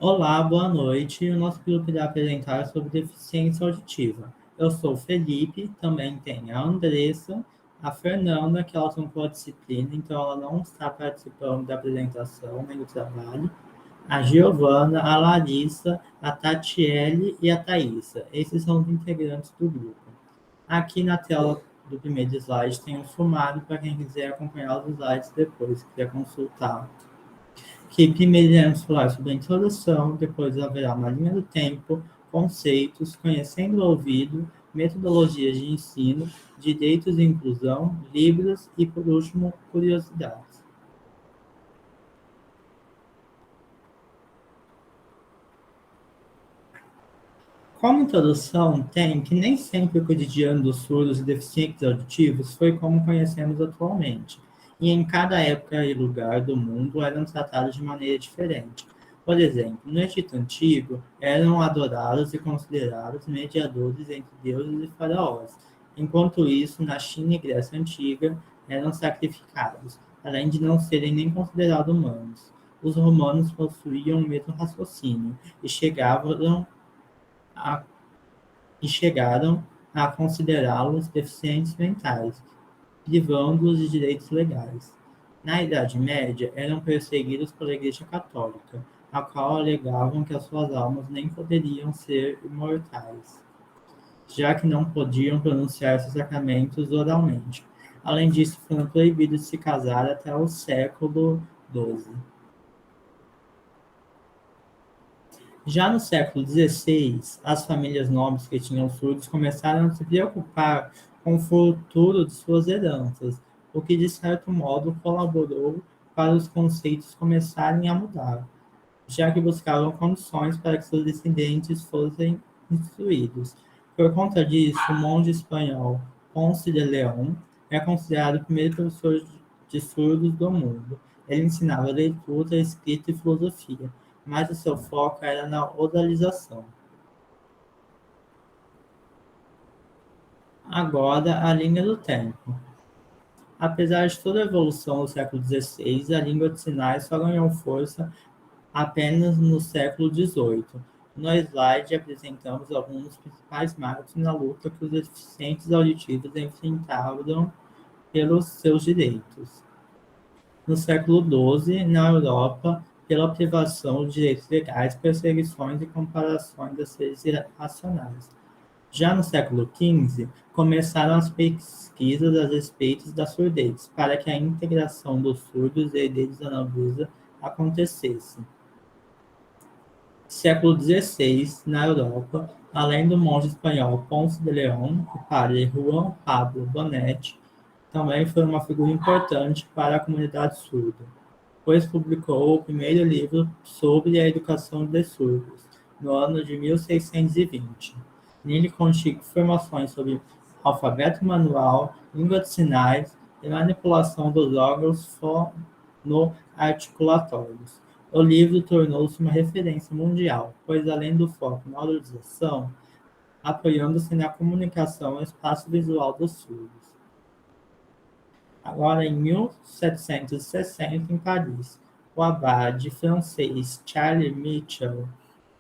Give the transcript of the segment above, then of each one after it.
Olá, boa noite. O nosso grupo irá apresentar sobre deficiência auditiva. Eu sou o Felipe, também tem a Andressa, a Fernanda, que ela trocou a disciplina, então ela não está participando da apresentação nem do trabalho. A Giovana, a Larissa, a Tatiele e a Thaisa. Esses são os integrantes do grupo. Aqui na tela do primeiro slide tem um sumário para quem quiser acompanhar os slides depois, quiser consultar, que primeiro iremos falar sobre a introdução, depois haverá uma linha do tempo, conceitos, conhecendo o ouvido, metodologias de ensino, direitos e inclusão, livros e, por último, curiosidades. Como introdução, tem que nem sempre o cotidiano dos surdos e deficientes auditivos foi como conhecemos atualmente, e em cada época e lugar do mundo eram tratados de maneira diferente. Por exemplo, no Egito Antigo, eram adorados e considerados mediadores entre deuses e faraós, enquanto isso, na China e Grécia Antiga, eram sacrificados, além de não serem nem considerados humanos. Os romanos possuíam o mesmo raciocínio e a chegaram a considerá-los deficientes mentais, privando-os de direitos legais. Na Idade Média, eram perseguidos pela Igreja Católica, a qual alegavam que as suas almas nem poderiam ser imortais, já que não podiam pronunciar seus sacramentos oralmente. Além disso, foram proibidos de se casar até o século XII. Já no século XVI, as famílias nobres que tinham surdos começaram a se preocupar com o futuro de suas heranças, o que de certo modo colaborou para os conceitos começarem a mudar, já que buscavam condições para que seus descendentes fossem instruídos. Por conta disso, o monge espanhol Ponce de León é considerado o primeiro professor de surdos do mundo. Ele ensinava leitura, escrita e filosofia, mas o seu foco era na oralização. Agora, a linha do tempo. Apesar de toda a evolução do século XVI, a língua de sinais só ganhou força apenas no século XVIII. No slide apresentamos alguns dos principais marcos na luta que os deficientes auditivos enfrentavam pelos seus direitos. No século XII, na Europa, pela privação de direitos legais, perseguições e comparações a seres irracionais. Já no século XV, começaram as pesquisas a respeito da surdez, para que a integração dos surdos e herdeiros da nobreza acontecesse. Século XVI, na Europa, além do monge espanhol Ponce de León, o padre Juan Pablo Bonetti também foi uma figura importante para a comunidade surda, pois publicou o primeiro livro sobre a educação de surdos, no ano de 1620. Nele continha informações sobre alfabeto manual, língua de sinais e manipulação dos órgãos fonoarticulatórios. O livro tornou-se uma referência mundial, pois além do foco na oralização, apoiando-se na comunicação e espaço visual dos surdos. Agora, em 1760, em Paris, o abade francês Charles Michel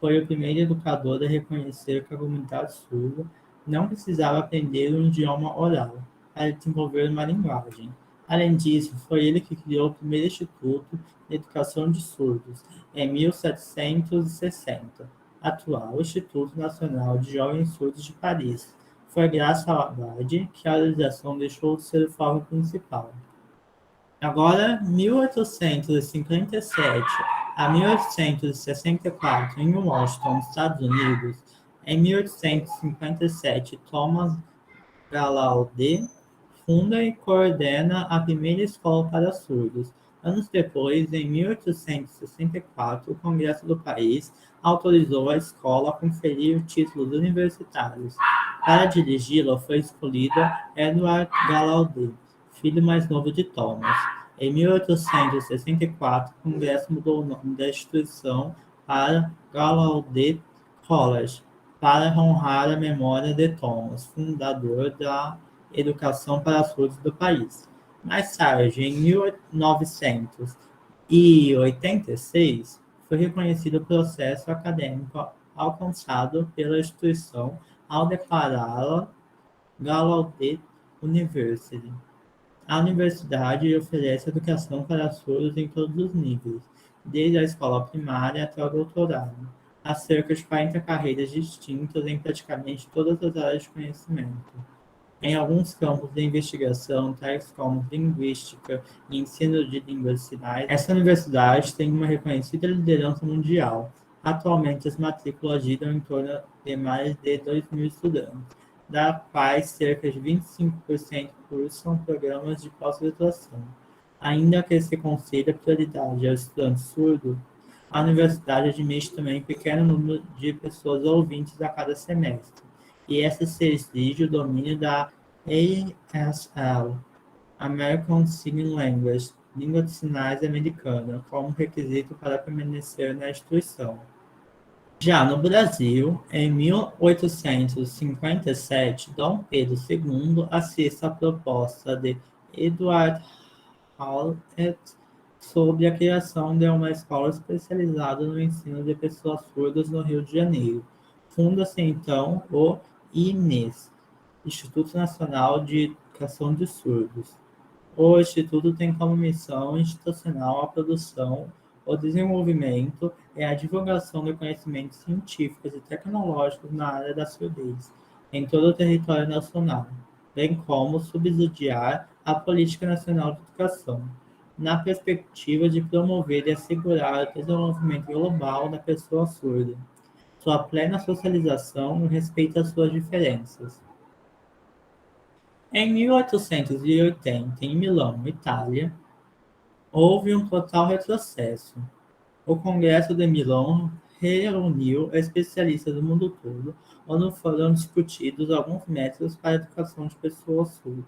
foi o primeiro educador a reconhecer que a comunidade surda não precisava aprender um idioma oral para desenvolver uma linguagem. Além disso, foi ele que criou o primeiro Instituto de Educação de Surdos, em 1760, atual Instituto Nacional de Jovens Surdos de Paris. Foi graças ao abade que a oralização deixou de ser o foco principal. Agora, 1857 a 1864, em Washington, Estados Unidos, em 1857, Thomas Gallaudet funda e coordena a primeira escola para surdos. Anos depois, em 1864, o Congresso do país autorizou a escola a conferir títulos universitários. Para dirigi-la foi escolhida Edward Gallaudet, filho mais novo de Thomas. Em 1864, o Congresso mudou o nome da instituição para Gallaudet College, para honrar a memória de Thomas, fundador da educação para surdos do país. Mais tarde, em 1986, foi reconhecido o processo acadêmico alcançado pela instituição ao declará-la Gallaudet University. A universidade oferece educação para surdos em todos os níveis, desde a escola primária até o doutorado. Há cerca de 40 carreiras distintas em praticamente todas as áreas de conhecimento. Em alguns campos de investigação, tais como linguística e ensino de línguas de sinais, essa universidade tem uma reconhecida liderança mundial. Atualmente, as matrículas giram em torno de mais de 2.000 estudantes, da quais cerca de 25% cursam programas de pós-graduação. Ainda que se considere prioridade aos estudantes surdos, a universidade admite também um pequeno número de pessoas ouvintes a cada semestre, e essa se exige o domínio da ASL, American Sign Language, língua de sinais americana, como requisito para permanecer na instituição. Já no Brasil, em 1857, Dom Pedro II assiste à proposta de Edward Hallett sobre a criação de uma escola especializada no ensino de pessoas surdas no Rio de Janeiro. Funda-se então o INES, Instituto Nacional de Educação de Surdos. O Instituto tem como missão institucional a produção, o desenvolvimento e a divulgação de conhecimentos científicos e tecnológicos na área da surdez, em todo o território nacional, bem como subsidiar a Política Nacional de Educação, na perspectiva de promover e assegurar o desenvolvimento global da pessoa surda, sua plena socialização e respeito às suas diferenças. Em 1880, em Milão, Itália, houve um total retrocesso. O Congresso de Milão reuniu especialistas do mundo todo, onde foram discutidos alguns métodos para a educação de pessoas surdas,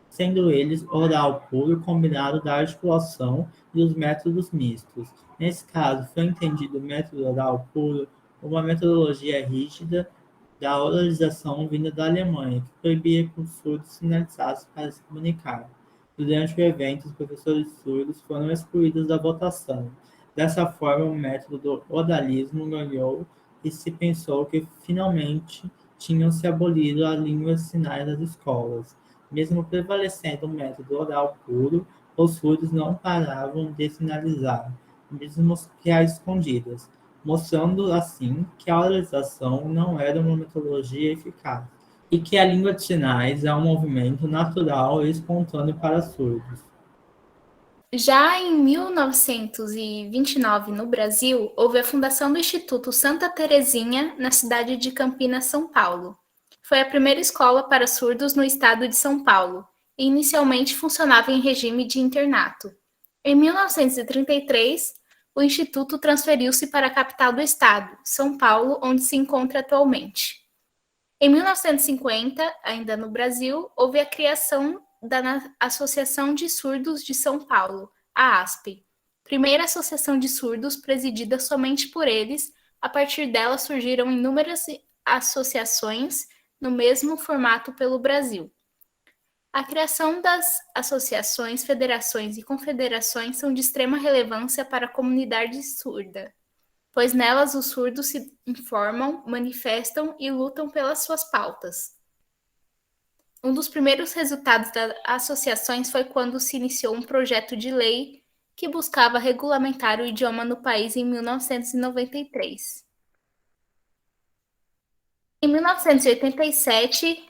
sendo eles oral puro combinado da articulação e os métodos mistos. Nesse caso, foi entendido o método oral puro uma metodologia rígida da oralização vinda da Alemanha, que proibia que os surdos sinalizassem para se comunicar. Durante o evento, os professores surdos foram excluídos da votação. Dessa forma, o método do oralismo ganhou e se pensou que finalmente tinham se abolido a língua de sinais das escolas. Mesmo prevalecendo o método oral puro, os surdos não paravam de sinalizar, mesmo que às escondidas, mostrando assim que a oralização não era uma metodologia eficaz, e que a língua de sinais é um movimento natural e espontâneo para surdos. Já em 1929, no Brasil, houve a fundação do Instituto Santa Terezinha, na cidade de Campinas, São Paulo. Foi a primeira escola para surdos no estado de São Paulo, e inicialmente funcionava em regime de internato. Em 1933, o Instituto transferiu-se para a capital do estado, São Paulo, onde se encontra atualmente. Em 1950, ainda no Brasil, houve a criação da Associação de Surdos de São Paulo, a ASP, primeira associação de surdos presidida somente por eles. A partir dela surgiram inúmeras associações no mesmo formato pelo Brasil. A criação das associações, federações e confederações são de extrema relevância para a comunidade surda, pois nelas os surdos se informam, manifestam e lutam pelas suas pautas. Um dos primeiros resultados das associações foi quando se iniciou um projeto de lei que buscava regulamentar o idioma no país em 1993. Em 1987,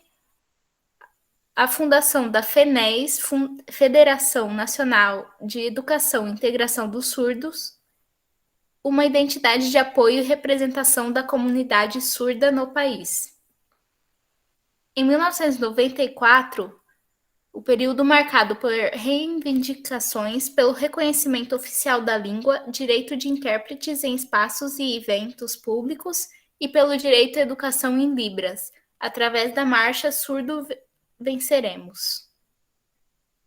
a fundação da FENES, Federação Nacional de Educação e Integração dos Surdos, uma identidade de apoio e representação da comunidade surda no país. Em 1994, o período marcado por reivindicações pelo reconhecimento oficial da língua, direito de intérpretes em espaços e eventos públicos e pelo direito à educação em Libras, através da Marcha Surdo Venceremos.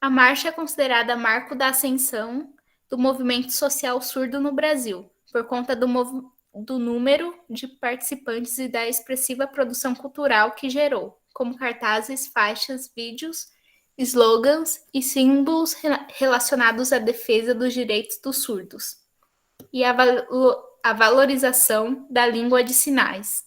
A marcha é considerada marco da ascensão do movimento social surdo no Brasil, por conta do número de participantes e da expressiva produção cultural que gerou, como cartazes, faixas, vídeos, slogans e símbolos relacionados à defesa dos direitos dos surdos e à a valorização da língua de sinais.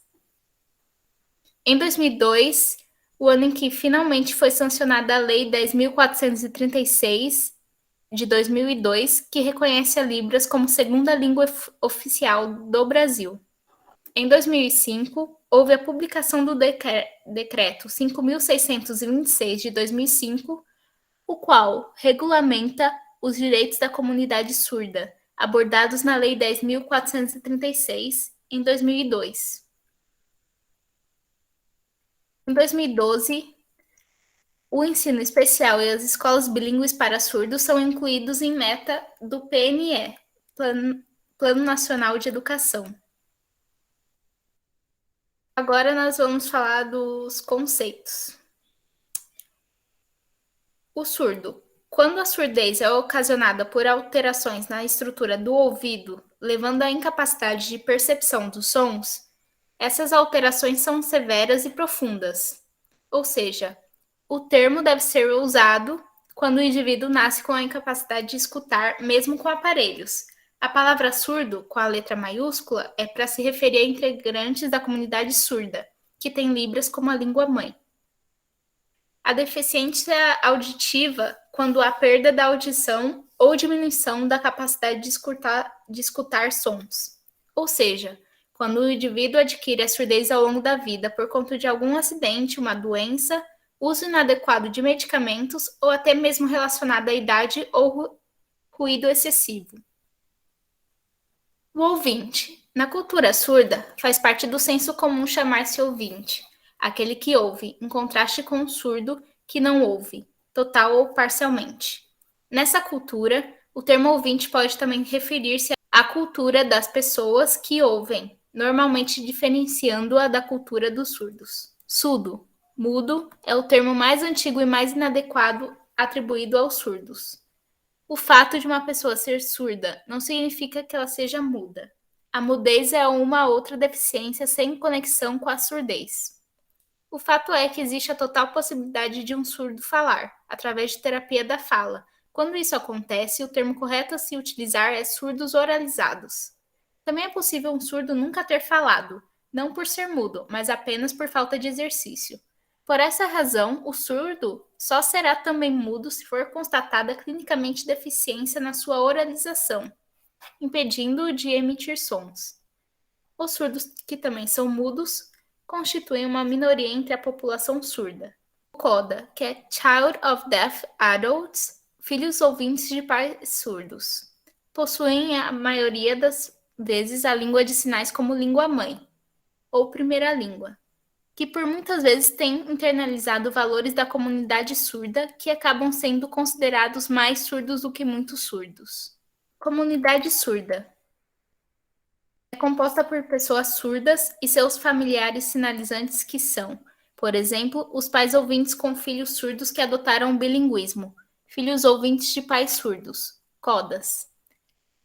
Em 2002, o ano em que finalmente foi sancionada a Lei 10.436 de 2002, que reconhece a Libras como segunda língua oficial do Brasil. Em 2005, houve a publicação do Decreto 5.626 de 2005, o qual regulamenta os direitos da comunidade surda, abordados na Lei 10.436, em 2002. Em 2012, o ensino especial e as escolas bilíngues para surdos são incluídos em meta do PNE, Plano Nacional de Educação. Agora nós vamos falar dos conceitos. O surdo. Quando a surdez é ocasionada por alterações na estrutura do ouvido, levando à incapacidade de percepção dos sons, essas alterações são severas e profundas. Ou seja, o termo deve ser usado quando o indivíduo nasce com a incapacidade de escutar, mesmo com aparelhos. A palavra surdo, com a letra maiúscula, é para se referir a integrantes da comunidade surda, que tem Libras como a língua mãe. A deficiência auditiva, quando há perda da audição ou diminuição da capacidade de escutar sons. Ou seja, quando o indivíduo adquire a surdez ao longo da vida por conta de algum acidente, uma doença, uso inadequado de medicamentos ou até mesmo relacionado à idade ou ruído excessivo. O ouvinte. Na cultura surda, faz parte do senso comum chamar-se ouvinte, aquele que ouve, em contraste com o surdo que não ouve, total ou parcialmente. Nessa cultura, o termo ouvinte pode também referir-se à cultura das pessoas que ouvem, normalmente diferenciando-a da cultura dos surdos. Surdo, mudo, é o termo mais antigo e mais inadequado atribuído aos surdos. O fato de uma pessoa ser surda não significa que ela seja muda. A mudez é uma outra deficiência sem conexão com a surdez. O fato é que existe a total possibilidade de um surdo falar, através de terapia da fala. Quando isso acontece, o termo correto a se utilizar é surdos oralizados. Também é possível um surdo nunca ter falado, não por ser mudo, mas apenas por falta de exercício. Por essa razão, o surdo só será também mudo se for constatada clinicamente deficiência na sua oralização, impedindo-o de emitir sons. Os surdos, que também são mudos, constituem uma minoria entre a população surda. O CODA, que é Child of Deaf Adults, filhos ouvintes de pais surdos, possuem a maioria das vezes a língua de sinais como língua mãe, ou primeira língua, que por muitas vezes tem internalizado valores da comunidade surda que acabam sendo considerados mais surdos do que muitos surdos. Comunidade surda é composta por pessoas surdas e seus familiares sinalizantes que são, por exemplo, os pais ouvintes com filhos surdos que adotaram o bilinguismo, filhos ouvintes de pais surdos, CODAS.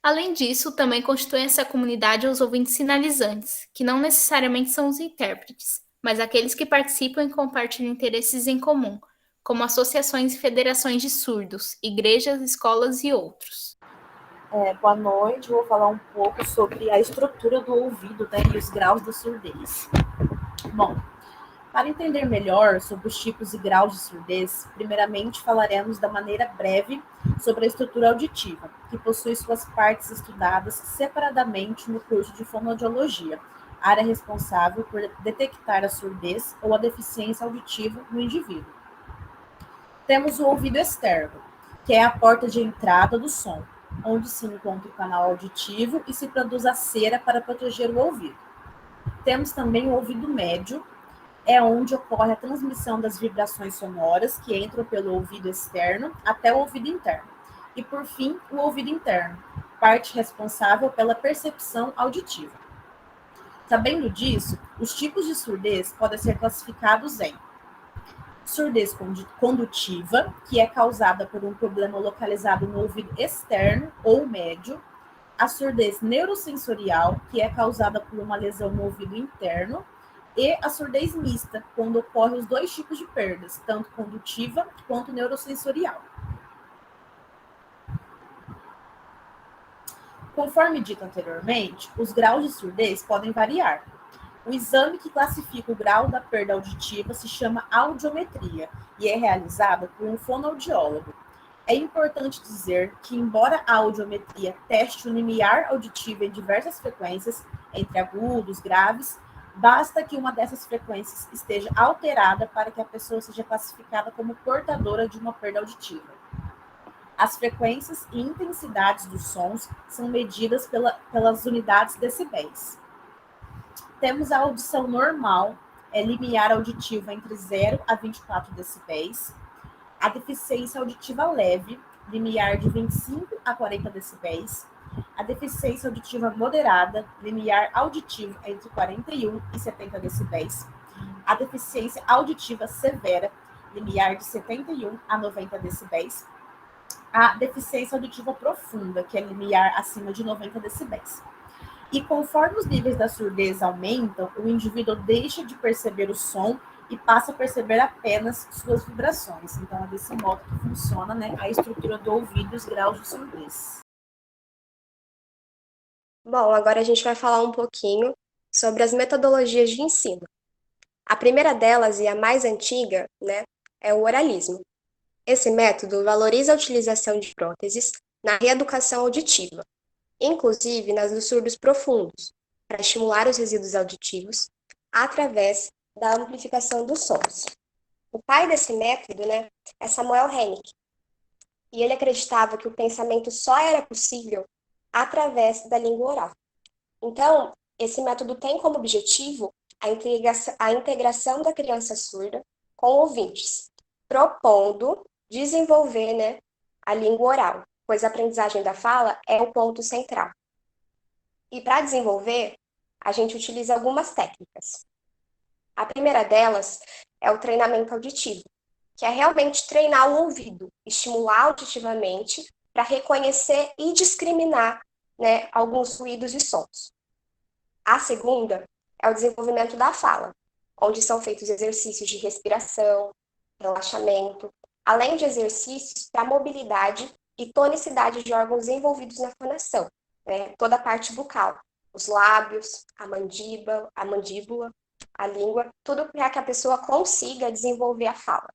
Além disso, também constituem essa comunidade os ouvintes sinalizantes, que não necessariamente são os intérpretes, mas aqueles que participam e compartilham interesses em comum, como associações e federações de surdos, igrejas, escolas e outros. Boa noite, eu vou falar um pouco sobre a estrutura do ouvido, né, e os graus da surdez. Bom, para entender melhor sobre os tipos e graus de surdez, primeiramente falaremos da maneira breve sobre a estrutura auditiva, que possui suas partes estudadas separadamente no curso de fonoaudiologia, área responsável por detectar a surdez ou a deficiência auditiva no indivíduo. Temos o ouvido externo, que é a porta de entrada do som, onde se encontra o canal auditivo e se produz a cera para proteger o ouvido. Temos também o ouvido médio, é onde ocorre a transmissão das vibrações sonoras que entram pelo ouvido externo até o ouvido interno. E, por fim, o ouvido interno, parte responsável pela percepção auditiva. Sabendo disso, os tipos de surdez podem ser classificados em surdez condutiva, que é causada por um problema localizado no ouvido externo ou médio, a surdez neurosensorial, que é causada por uma lesão no ouvido interno, e a surdez mista, quando ocorrem os dois tipos de perdas, tanto condutiva quanto neurosensorial. Conforme dito anteriormente, os graus de surdez podem variar. O exame que classifica o grau da perda auditiva se chama audiometria e é realizado por um fonoaudiólogo. É importante dizer que, embora a audiometria teste o limiar auditivo em diversas frequências, entre agudos, graves, basta que uma dessas frequências esteja alterada para que a pessoa seja classificada como portadora de uma perda auditiva. As frequências e intensidades dos sons são medidas pelas unidades decibéis. Temos a audição normal, limiar auditivo entre 0 a 24 decibéis. A deficiência auditiva leve, limiar de 25 a 40 decibéis. A deficiência auditiva moderada, limiar auditivo entre 41 e 70 decibéis. A deficiência auditiva severa, limiar de 71 a 90 decibéis. A deficiência auditiva profunda, que é limiar acima de 90 decibéis. E conforme os níveis da surdez aumentam, o indivíduo deixa de perceber o som e passa a perceber apenas suas vibrações. Então, é desse modo que funciona, né, a estrutura do ouvido e os graus de surdez. Bom, agora a gente vai falar um pouquinho sobre as metodologias de ensino. A primeira delas, e a mais antiga, né, é o oralismo. Esse método valoriza a utilização de próteses na reeducação auditiva, inclusive nas dos surdos profundos, para estimular os resíduos auditivos através da amplificação dos sons. O pai desse método, né, é Samuel Hennig, e ele acreditava que o pensamento só era possível através da língua oral. Então, esse método tem como objetivo a integração da criança surda com ouvintes, propondo desenvolver, né, a língua oral, pois a aprendizagem da fala é o ponto central. E para desenvolver, a gente utiliza algumas técnicas. A primeira delas é o treinamento auditivo, que é realmente treinar o ouvido, estimular auditivamente para reconhecer e discriminar, né, alguns ruídos e sons. A segunda é o desenvolvimento da fala, onde são feitos exercícios de respiração, relaxamento, além de exercícios para mobilidade e tonicidade de órgãos envolvidos na fonação, né? Toda a parte bucal, os lábios, a mandíbula, a língua, tudo para que a pessoa consiga desenvolver a fala.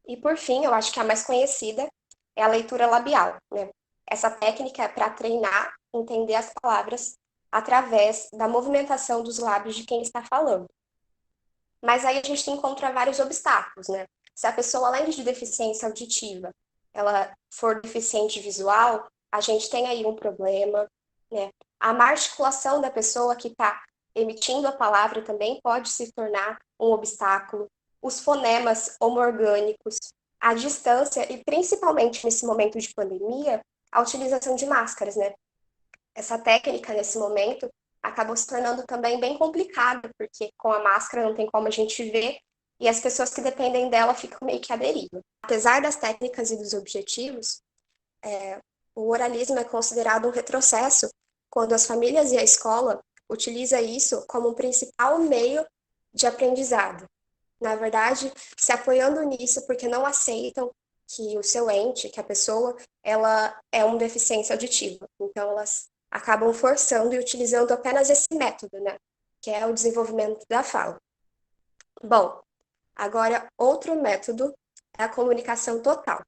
E por fim, eu acho que a mais conhecida é a leitura labial, né? Essa técnica é para treinar, entender as palavras através da movimentação dos lábios de quem está falando. Mas aí a gente encontra vários obstáculos, né? Se a pessoa, além de deficiência auditiva, ela for deficiente visual, a gente tem aí um problema, né? A má articulação da pessoa que está emitindo a palavra também pode se tornar um obstáculo. Os fonemas homoorgânicos, a distância e, principalmente nesse momento de pandemia, a utilização de máscaras, né? Essa técnica, nesse momento, acabou se tornando também bem complicada, porque com a máscara não tem como a gente ver, e as pessoas que dependem dela ficam meio que à deriva. Apesar das técnicas e dos objetivos, o oralismo é considerado um retrocesso quando as famílias e a escola utilizam isso como um principal meio de aprendizado. Na verdade, se apoiando nisso porque não aceitam que o seu ente, que a pessoa, ela é uma deficiência auditiva. Então, elas acabam forçando e utilizando apenas esse método, né? Que é o desenvolvimento da fala. Bom, agora, outro método é a comunicação total,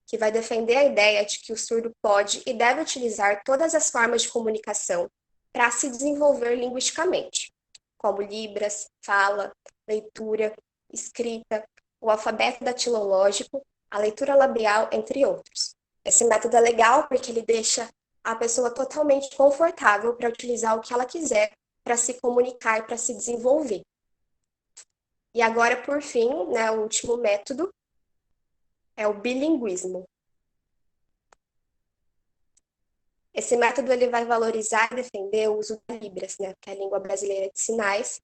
que vai defender a ideia de que o surdo pode e deve utilizar todas as formas de comunicação para se desenvolver linguisticamente, como libras, fala, leitura, escrita, o alfabeto datilológico, a leitura labial, entre outros. Esse método é legal porque ele deixa a pessoa totalmente confortável para utilizar o que ela quiser para se comunicar e para se desenvolver. E agora, por fim, né, o último método é o bilinguismo. Esse método ele vai valorizar e defender o uso da Libras, né, que é a língua brasileira de sinais,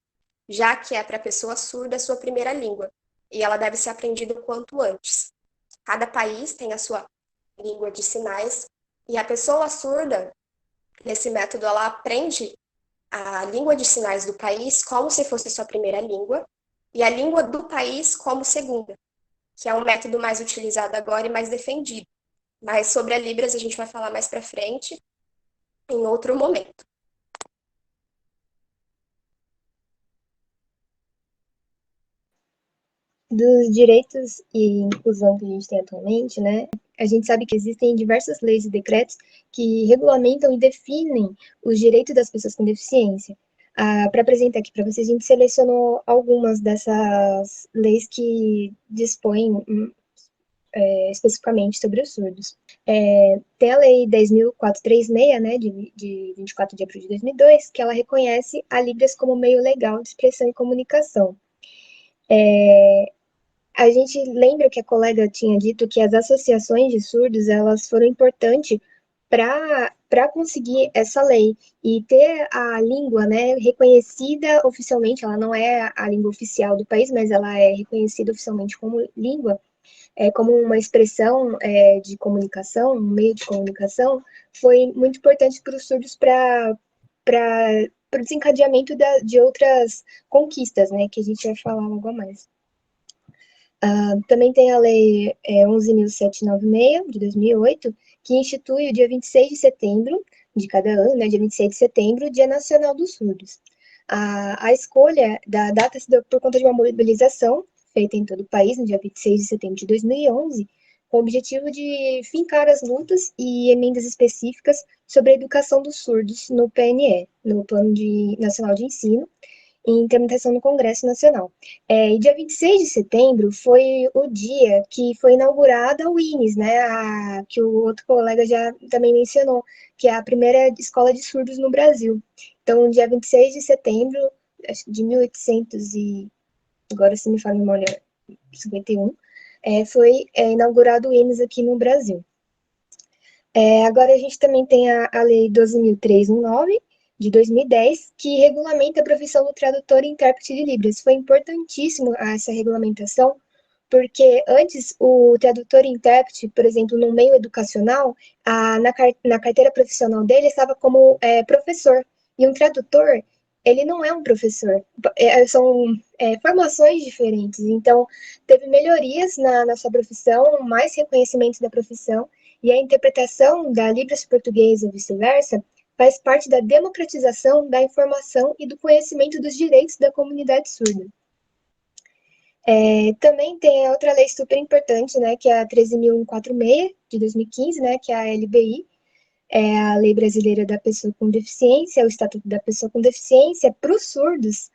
já que é para a pessoa surda a sua primeira língua, e ela deve ser aprendida o quanto antes. Cada país tem a sua língua de sinais, e a pessoa surda, nesse método, ela aprende a língua de sinais do país como se fosse sua primeira língua, e a língua do país como segunda, que é um método mais utilizado agora e mais defendido. Mas sobre a Libras a gente vai falar mais para frente. em outro momento. Dos direitos e inclusão que a gente tem atualmente, né? A gente sabe que existem diversas leis e decretos que regulamentam e definem os direitos das pessoas com deficiência. Para apresentar aqui para vocês, a gente selecionou algumas dessas leis que dispõem especificamente sobre os surdos. Tem a Lei 10.436, né, de 24 de abril de 2002, que ela reconhece a Libras como meio legal de expressão e comunicação. A gente lembra que a colega tinha dito que as associações de surdos, elas foram importantes para conseguir essa lei e ter a língua, né, reconhecida oficialmente. Ela não é a língua oficial do país, mas ela é reconhecida oficialmente como língua, como uma expressão de comunicação, um meio de comunicação. Foi muito importante para os surdos para o desencadeamento de outras conquistas, né, que a gente vai falar logo a mais. Também tem a Lei 11.796, de 2008, que institui o dia 26 de setembro de cada ano, né, dia 26 de setembro, Dia Nacional dos Surdos. A escolha da data se deu por conta de uma mobilização feita em todo o país, no dia 26 de setembro de 2011, com o objetivo de fincar as lutas e emendas específicas sobre a educação dos surdos no PNE, no Plano Nacional de Ensino, em implementação no Congresso Nacional. E dia 26 de setembro foi o dia que foi inaugurada o INES, né, que o outro colega já também mencionou, que é a primeira escola de surdos no Brasil. Então, dia 26 de setembro de 1800 e, agora se me fala a memória, 51, foi inaugurado o INES aqui no Brasil. Agora a gente também tem a Lei 12.319, de 2010, que regulamenta a profissão do tradutor e intérprete de Libras. Foi importantíssimo essa regulamentação, porque antes o tradutor e intérprete, por exemplo, no meio educacional, na carteira profissional dele estava como professor, e um tradutor, ele não é um professor, são formações diferentes, então teve melhorias na sua profissão, mais reconhecimento da profissão, e a interpretação da Libras portuguesa ou vice-versa faz parte da democratização da informação e do conhecimento dos direitos da comunidade surda. Também tem outra lei super importante, né, que é a 13.146, de 2015, né, que é a LBI, a Lei Brasileira da Pessoa com Deficiência, o Estatuto da Pessoa com Deficiência, para os surdos.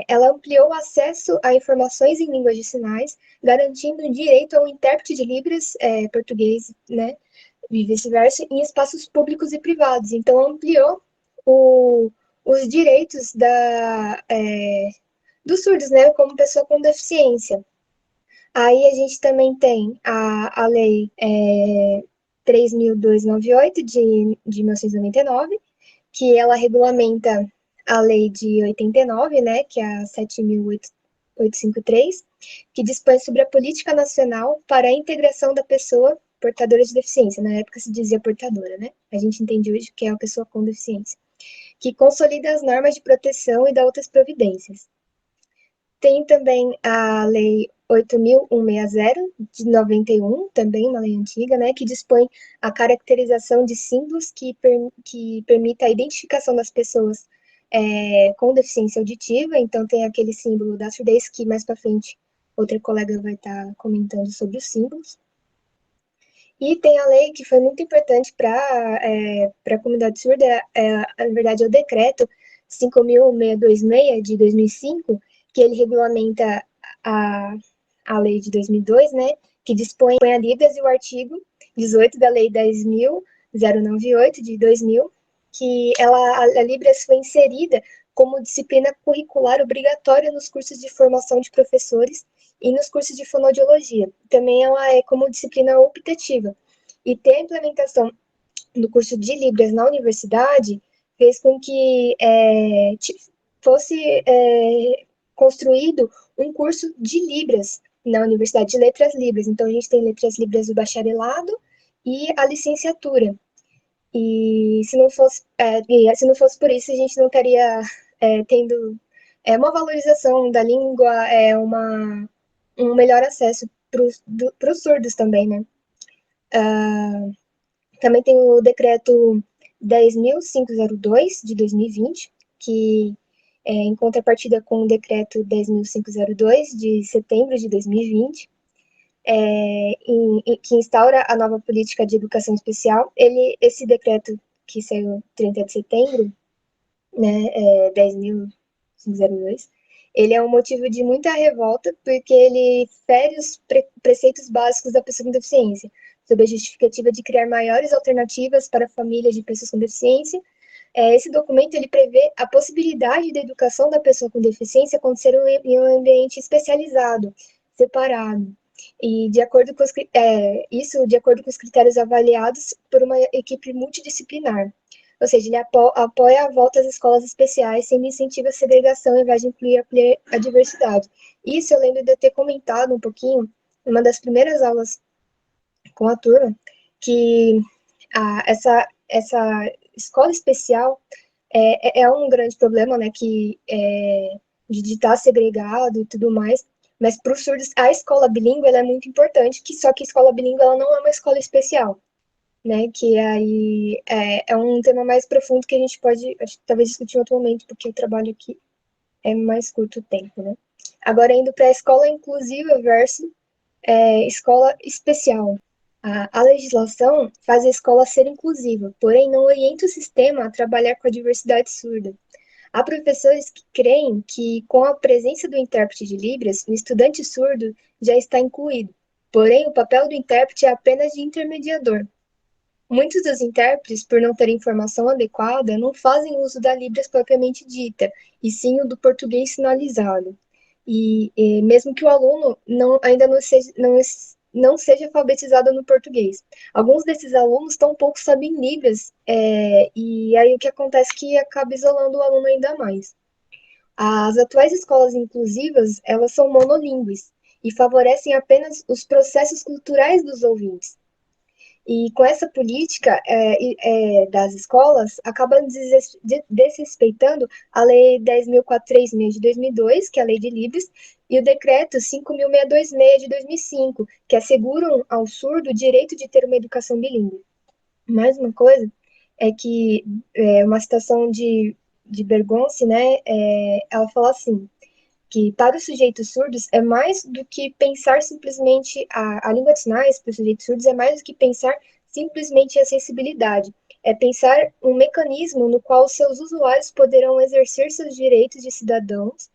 Ela ampliou o acesso a informações em línguas de sinais, garantindo o direito a um intérprete de Libras português, né, e vice-versa, em espaços públicos e privados. Então, ampliou os direitos dos surdos, né, como pessoa com deficiência. Aí a gente também tem a Lei 3.298, de 1999, que ela regulamenta a Lei de 89, né, que é a 7.853, que dispõe sobre a política nacional para a integração da pessoa portadora de deficiência. Na época se dizia portadora, né? A gente entende hoje que é a pessoa com deficiência, que consolida as normas de proteção e dá outras providências. Tem também a Lei 8.160, de 91, também uma lei antiga, né, que dispõe a caracterização de símbolos que permita a identificação das pessoas com deficiência auditiva. Então, tem aquele símbolo da surdez, que mais para frente outra colega vai estar comentando sobre os símbolos. E tem a lei que foi muito importante para a comunidade surda, na verdade é o decreto 5.626, de 2005, que ele regulamenta a lei de 2002, né, que dispõe a Libras, e o artigo 18 da lei 10.098, de 2000, que a Libras foi inserida como disciplina curricular obrigatória nos cursos de formação de professores e nos cursos de fonoaudiologia. Também ela é como disciplina optativa. E ter a implementação do curso de Libras na universidade fez com que fosse construído um curso de Libras na Universidade de Letras Libras. Então, a gente tem Letras Libras do bacharelado e a licenciatura. E se não fosse por isso, a gente não estaria tendo uma valorização da língua, um melhor acesso para os surdos também, né? Também tem o decreto 10.502, de 2020, que em contrapartida com o decreto 10.502, de setembro de 2020, que instaura a nova política de educação especial. Esse decreto, que saiu 30 de setembro, né, 10.502, ele é um motivo de muita revolta, porque ele fere os preceitos básicos da pessoa com deficiência, sob a justificativa de criar maiores alternativas para famílias de pessoas com deficiência. Esse documento ele prevê a possibilidade da educação da pessoa com deficiência acontecer em um ambiente especializado, separado, e de acordo com de acordo com os critérios avaliados por uma equipe multidisciplinar. Ou seja, ele apoia a volta às escolas especiais, sem incentivo à segregação, ao invés de incluir a diversidade. Isso eu lembro de eu ter comentado um pouquinho, em uma das primeiras aulas com a turma, que essa escola especial é um grande problema, né, de estar segregado e tudo mais, mas para os surdos, a escola bilíngue ela é muito importante, só que a escola bilíngue ela não é uma escola especial, né, que aí é um tema mais profundo que a gente pode, talvez, discutir em outro momento, porque o trabalho aqui é mais curto tempo, né. Agora, indo para a escola inclusiva versus escola especial. A legislação faz a escola ser inclusiva, porém não orienta o sistema a trabalhar com a diversidade surda. Há professores que creem que, com a presença do intérprete de Libras, o estudante surdo já está incluído, porém o papel do intérprete é apenas de intermediador. Muitos dos intérpretes, por não terem informação adequada, não fazem uso da Libras propriamente dita, e sim o do português sinalizado. E mesmo que o aluno ainda não seja alfabetizado no português. Alguns desses alunos tampouco sabem Libras, e aí o que acontece é que acaba isolando o aluno ainda mais. As atuais escolas inclusivas, elas são monolíngues e favorecem apenas os processos culturais dos ouvintes. E com essa política das escolas, acaba desrespeitando a Lei 10.436 de 2002, que é a Lei de Libras, e o Decreto 5.626 de 2005, que asseguram ao surdo o direito de ter uma educação bilíngue. Mais uma coisa é que, uma citação de Bergonce, né, ela fala assim, que para os sujeitos surdos é mais do que pensar simplesmente a língua de sinais para os sujeitos surdos é mais do que pensar simplesmente a acessibilidade. É pensar um mecanismo no qual seus usuários poderão exercer seus direitos de cidadãos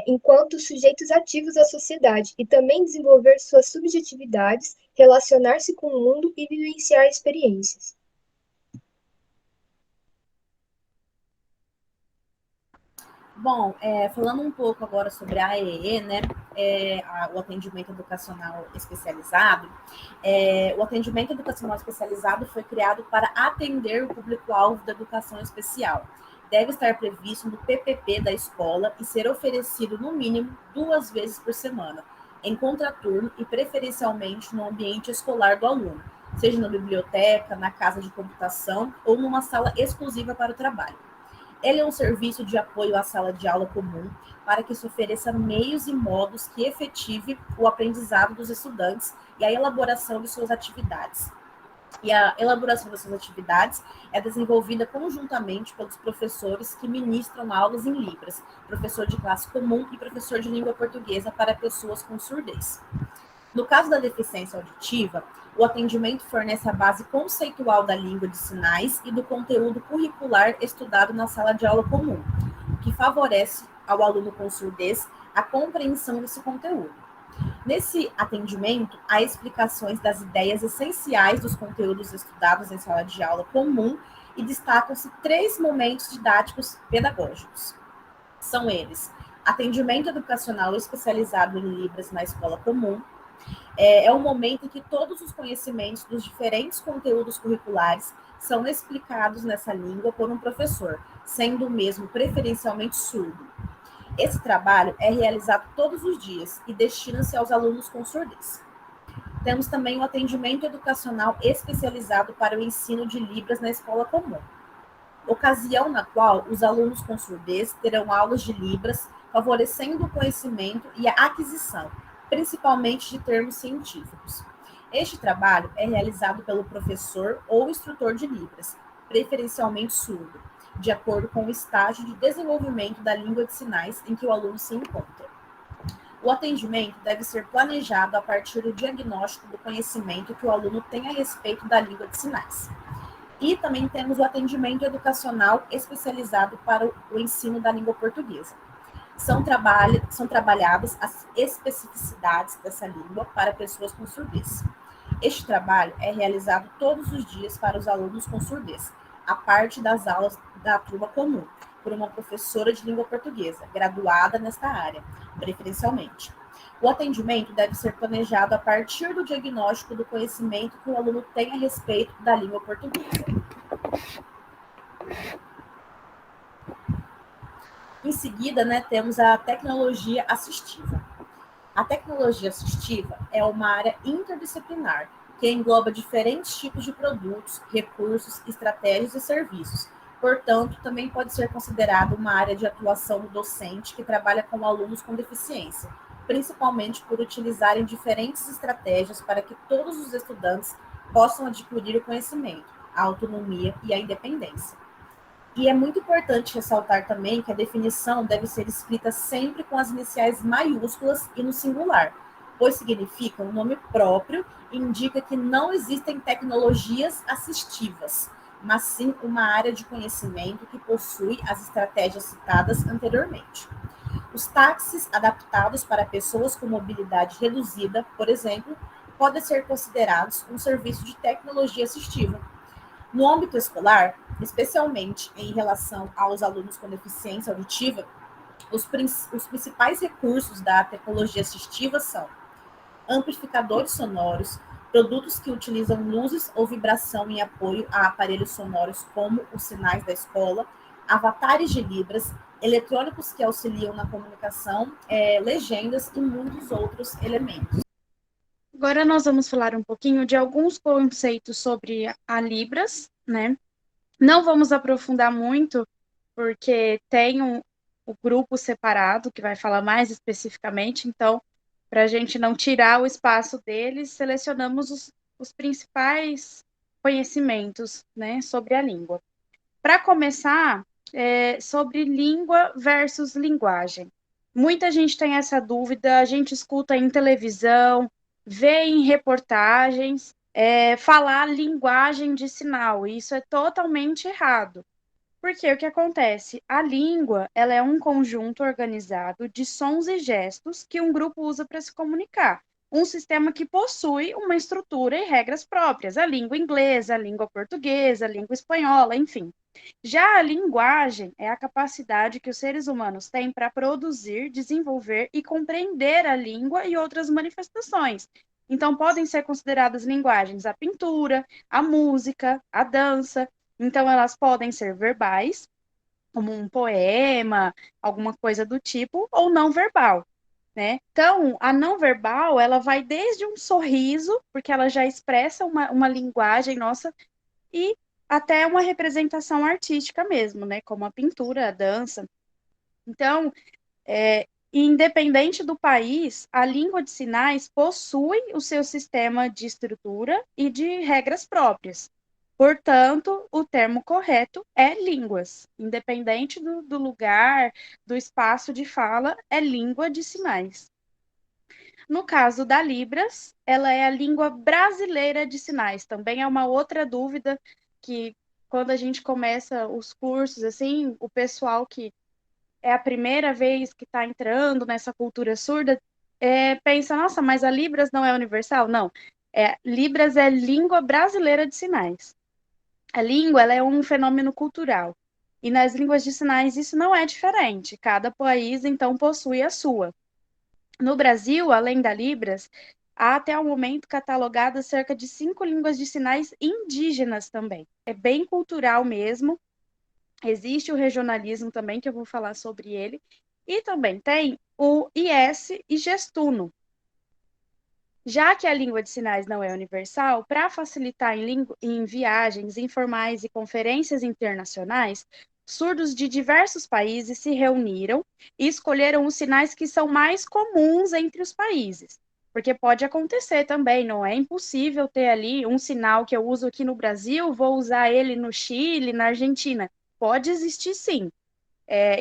enquanto sujeitos ativos da sociedade e também desenvolver suas subjetividades, relacionar-se com o mundo e vivenciar experiências. Bom, falando um pouco agora sobre a AEE, né, o atendimento educacional especializado, o atendimento educacional especializado foi criado para atender o público-alvo da educação especial. Deve estar previsto no PPP da escola e ser oferecido no mínimo 2 vezes por semana, em contraturno e preferencialmente no ambiente escolar do aluno, seja na biblioteca, na casa de computação ou numa sala exclusiva para o trabalho. Ele é um serviço de apoio à sala de aula comum para que se ofereça meios e modos que efetive o aprendizado dos estudantes e a elaboração de suas atividades. E a elaboração dessas atividades é desenvolvida conjuntamente pelos professores que ministram aulas em Libras, professor de classe comum e professor de língua portuguesa para pessoas com surdez. No caso da deficiência auditiva, o atendimento fornece a base conceitual da língua de sinais e do conteúdo curricular estudado na sala de aula comum, o que favorece ao aluno com surdez a compreensão desse conteúdo. Nesse atendimento, há explicações das ideias essenciais dos conteúdos estudados em sala de aula comum e destacam-se 3 momentos didáticos pedagógicos. São eles: atendimento educacional especializado em Libras na escola comum, é o momento em que todos os conhecimentos dos diferentes conteúdos curriculares são explicados nessa língua por um professor, sendo o mesmo preferencialmente surdo. Esse trabalho é realizado todos os dias e destina-se aos alunos com surdez. Temos também o atendimento educacional especializado para o ensino de Libras na escola comum, ocasião na qual os alunos com surdez terão aulas de Libras, favorecendo o conhecimento e a aquisição, principalmente de termos científicos. Este trabalho é realizado pelo professor ou instrutor de Libras, preferencialmente surdo, de acordo com o estágio de desenvolvimento da língua de sinais em que o aluno se encontra. O atendimento deve ser planejado a partir do diagnóstico do conhecimento que o aluno tem a respeito da língua de sinais. E também temos o atendimento educacional especializado para o ensino da língua portuguesa. São trabalhadas as especificidades dessa língua para pessoas com surdez. Este trabalho é realizado todos os dias para os alunos com surdez, a parte das aulas da turma comum, por uma professora de língua portuguesa, graduada nesta área, preferencialmente. O atendimento deve ser planejado a partir do diagnóstico do conhecimento que o aluno tem a respeito da língua portuguesa. Em seguida, temos a tecnologia assistiva. A tecnologia assistiva é uma área interdisciplinar que engloba diferentes tipos de produtos, recursos, estratégias e serviços. Portanto, também pode ser considerada uma área de atuação do docente que trabalha com alunos com deficiência, principalmente por utilizarem diferentes estratégias para que todos os estudantes possam adquirir o conhecimento, a autonomia e a independência. E é muito importante ressaltar também que a definição deve ser escrita sempre com as iniciais maiúsculas e no singular, pois significa um nome próprio e indica que não existem tecnologias assistivas, mas sim uma área de conhecimento que possui as estratégias citadas anteriormente. Os táxis adaptados para pessoas com mobilidade reduzida, por exemplo, podem ser considerados um serviço de tecnologia assistiva. No âmbito escolar, especialmente em relação aos alunos com deficiência auditiva, os principais recursos da tecnologia assistiva são amplificadores sonoros, produtos que utilizam luzes ou vibração em apoio a aparelhos sonoros como os sinais da escola, avatares de libras, eletrônicos que auxiliam na comunicação, legendas e muitos outros elementos. Agora nós vamos falar um pouquinho de alguns conceitos sobre a Libras, né? Não vamos aprofundar muito, porque tem o grupo separado que vai falar mais especificamente, então, para a gente não tirar o espaço deles, selecionamos os principais conhecimentos, né, sobre a língua. Para começar, sobre língua versus linguagem. Muita gente tem essa dúvida, a gente escuta em televisão, vê em reportagens, falar linguagem de sinal, e isso é totalmente errado. Porque o que acontece? A língua, ela é um conjunto organizado de sons e gestos que um grupo usa para se comunicar. Um sistema que possui uma estrutura e regras próprias, a língua inglesa, a língua portuguesa, a língua espanhola, enfim. Já a linguagem é a capacidade que os seres humanos têm para produzir, desenvolver e compreender a língua e outras manifestações. Então, podem ser consideradas linguagens a pintura, a música, a dança. Então, elas podem ser verbais, como um poema, alguma coisa do tipo, ou não verbal, né? Então, a não verbal, ela vai desde um sorriso, porque ela já expressa uma linguagem nossa, e até uma representação artística mesmo, né? Como a pintura, a dança. Então, independente do país, a língua de sinais possui o seu sistema de estrutura e de regras próprias. Portanto, o termo correto é línguas. Independente do lugar, do espaço de fala, é língua de sinais. No caso da Libras, ela é a língua brasileira de sinais. Também é uma outra dúvida que, quando a gente começa os cursos, assim, o pessoal que é a primeira vez que está entrando nessa cultura surda, pensa, nossa, mas a Libras não é universal? Não. Libras é língua brasileira de sinais. A língua, ela é um fenômeno cultural. E nas línguas de sinais isso não é diferente. Cada país, então, possui a sua. No Brasil, além da Libras, há até o momento catalogadas cerca de 5 línguas de sinais indígenas também. É bem cultural mesmo. Existe o regionalismo também, que eu vou falar sobre ele. E também tem o IS e Gestuno. Já que a língua de sinais não é universal, para facilitar em viagens informais e conferências internacionais, surdos de diversos países se reuniram e escolheram os sinais que são mais comuns entre os países. Porque pode acontecer também, não é impossível ter ali um sinal que eu uso aqui no Brasil, vou usar ele no Chile, na Argentina. Pode existir sim.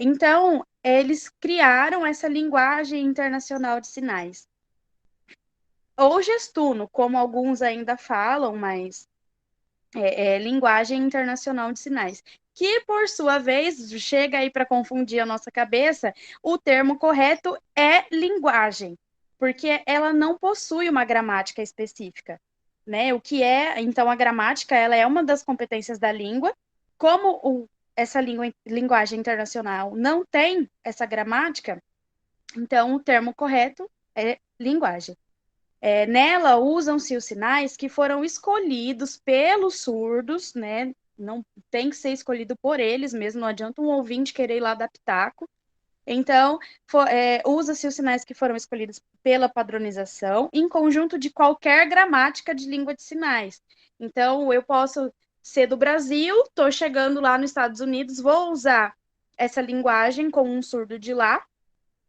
Então, eles criaram essa linguagem internacional de sinais. Ou gestuno, como alguns ainda falam, mas linguagem internacional de sinais. Que, por sua vez, chega aí para confundir a nossa cabeça, o termo correto é linguagem, porque ela não possui uma gramática específica, né? O que é, então, a gramática, ela é uma das competências da língua, como essa linguagem internacional não tem essa gramática, então o termo correto é linguagem. Nela usam-se os sinais que foram escolhidos pelos surdos, né? Não tem que ser escolhido por eles mesmo, não adianta um ouvinte querer ir lá dar pitaco. Então, usa-se os sinais que foram escolhidos pela padronização, em conjunto de qualquer gramática de língua de sinais. Então, eu posso ser do Brasil, estou chegando lá nos Estados Unidos, vou usar essa linguagem com um surdo de lá,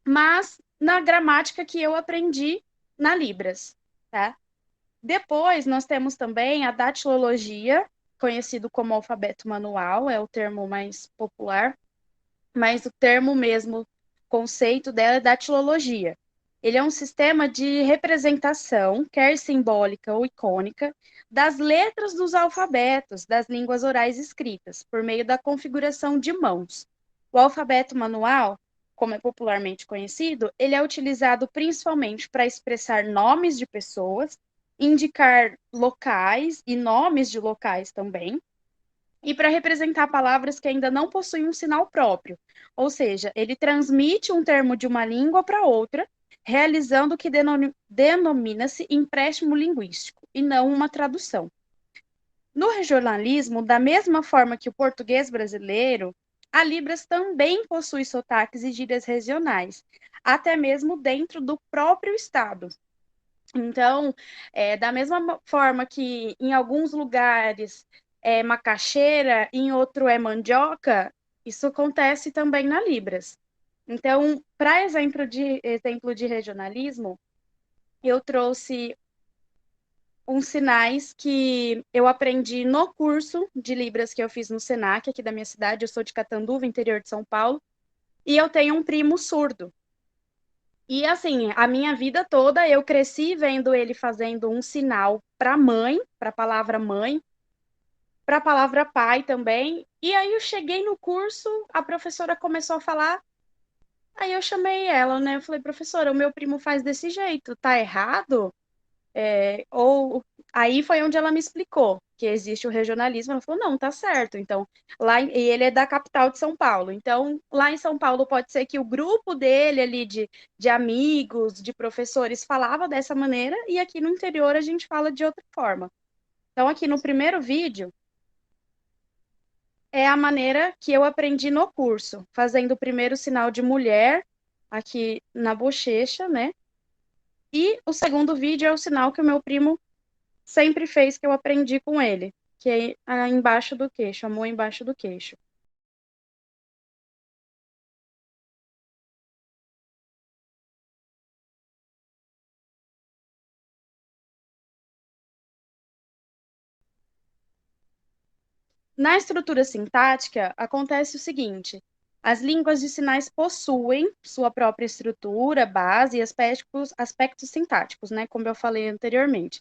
mas na gramática que eu aprendi na Libras, tá? Depois, nós temos também a datilologia, conhecido como alfabeto manual, é o termo mais popular, mas o termo mesmo, conceito dela é datilologia. Ele é um sistema de representação, quer simbólica ou icônica, das letras dos alfabetos das línguas orais escritas, por meio da configuração de mãos. O alfabeto manual, como é popularmente conhecido, ele é utilizado principalmente para expressar nomes de pessoas, indicar locais e nomes de locais também, e para representar palavras que ainda não possuem um sinal próprio. Ou seja, ele transmite um termo de uma língua para outra, realizando o que denomina-se empréstimo linguístico, e não uma tradução. No regionalismo, da mesma forma que o português brasileiro, a Libras também possui sotaques e gírias regionais, até mesmo dentro do próprio estado. Então, da mesma forma que em alguns lugares é macaxeira, em outro é mandioca, isso acontece também na Libras. Então, para exemplo de regionalismo, eu trouxe uns sinais que eu aprendi no curso de Libras que eu fiz no Senac, aqui da minha cidade. Eu sou de Catanduva, interior de São Paulo, e eu tenho um primo surdo. E assim, a minha vida toda eu cresci vendo ele fazendo um sinal para mãe, para a palavra mãe, para a palavra pai também. E aí eu cheguei no curso, a professora começou a falar, aí eu chamei ela, né? Eu falei, professora, o meu primo faz desse jeito, tá errado? Ou aí foi onde ela me explicou que existe o regionalismo. Ela falou, não, tá certo. Então, e ele é da capital de São Paulo. Então, lá em São Paulo pode ser que o grupo dele ali de amigos, de professores, falava dessa maneira, e aqui no interior a gente fala de outra forma. Então, aqui no primeiro vídeo, é a maneira que eu aprendi no curso, fazendo o primeiro sinal de mulher aqui na bochecha, né? E o segundo vídeo é o sinal que o meu primo sempre fez, que eu aprendi com ele, que é embaixo do queixo, a mão embaixo do queixo. Na estrutura sintática, acontece o seguinte: as línguas de sinais possuem sua própria estrutura, base e aspectos sintáticos, né, como eu falei anteriormente.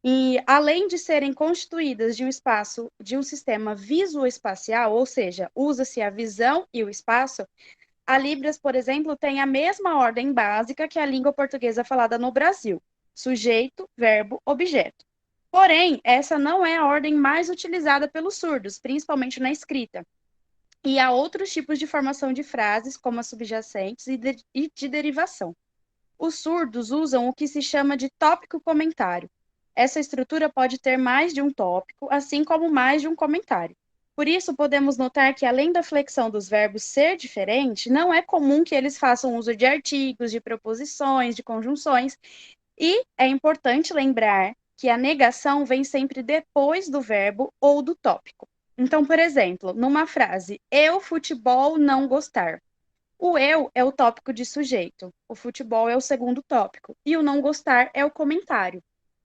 E além de serem constituídas de um espaço, de um sistema visoespacial, ou seja, usa-se a visão e o espaço, a Libras, por exemplo, tem a mesma ordem básica que a língua portuguesa falada no Brasil: sujeito, verbo, objeto. Porém, essa não é a ordem mais utilizada pelos surdos, principalmente na escrita. E há outros tipos de formação de frases, como as subjacentes e de derivação. Os surdos usam o que se chama de tópico comentário. Essa estrutura pode ter mais de um tópico, assim como mais de um comentário. Por isso, podemos notar que, além da flexão dos verbos ser diferente, não é comum que eles façam uso de artigos, de preposições, de conjunções. E é importante lembrar que a negação vem sempre depois do verbo ou do tópico. Então, por exemplo, numa frase, eu futebol não gostar. O eu é o tópico de sujeito, o futebol é o segundo tópico, e o não gostar é o comentário.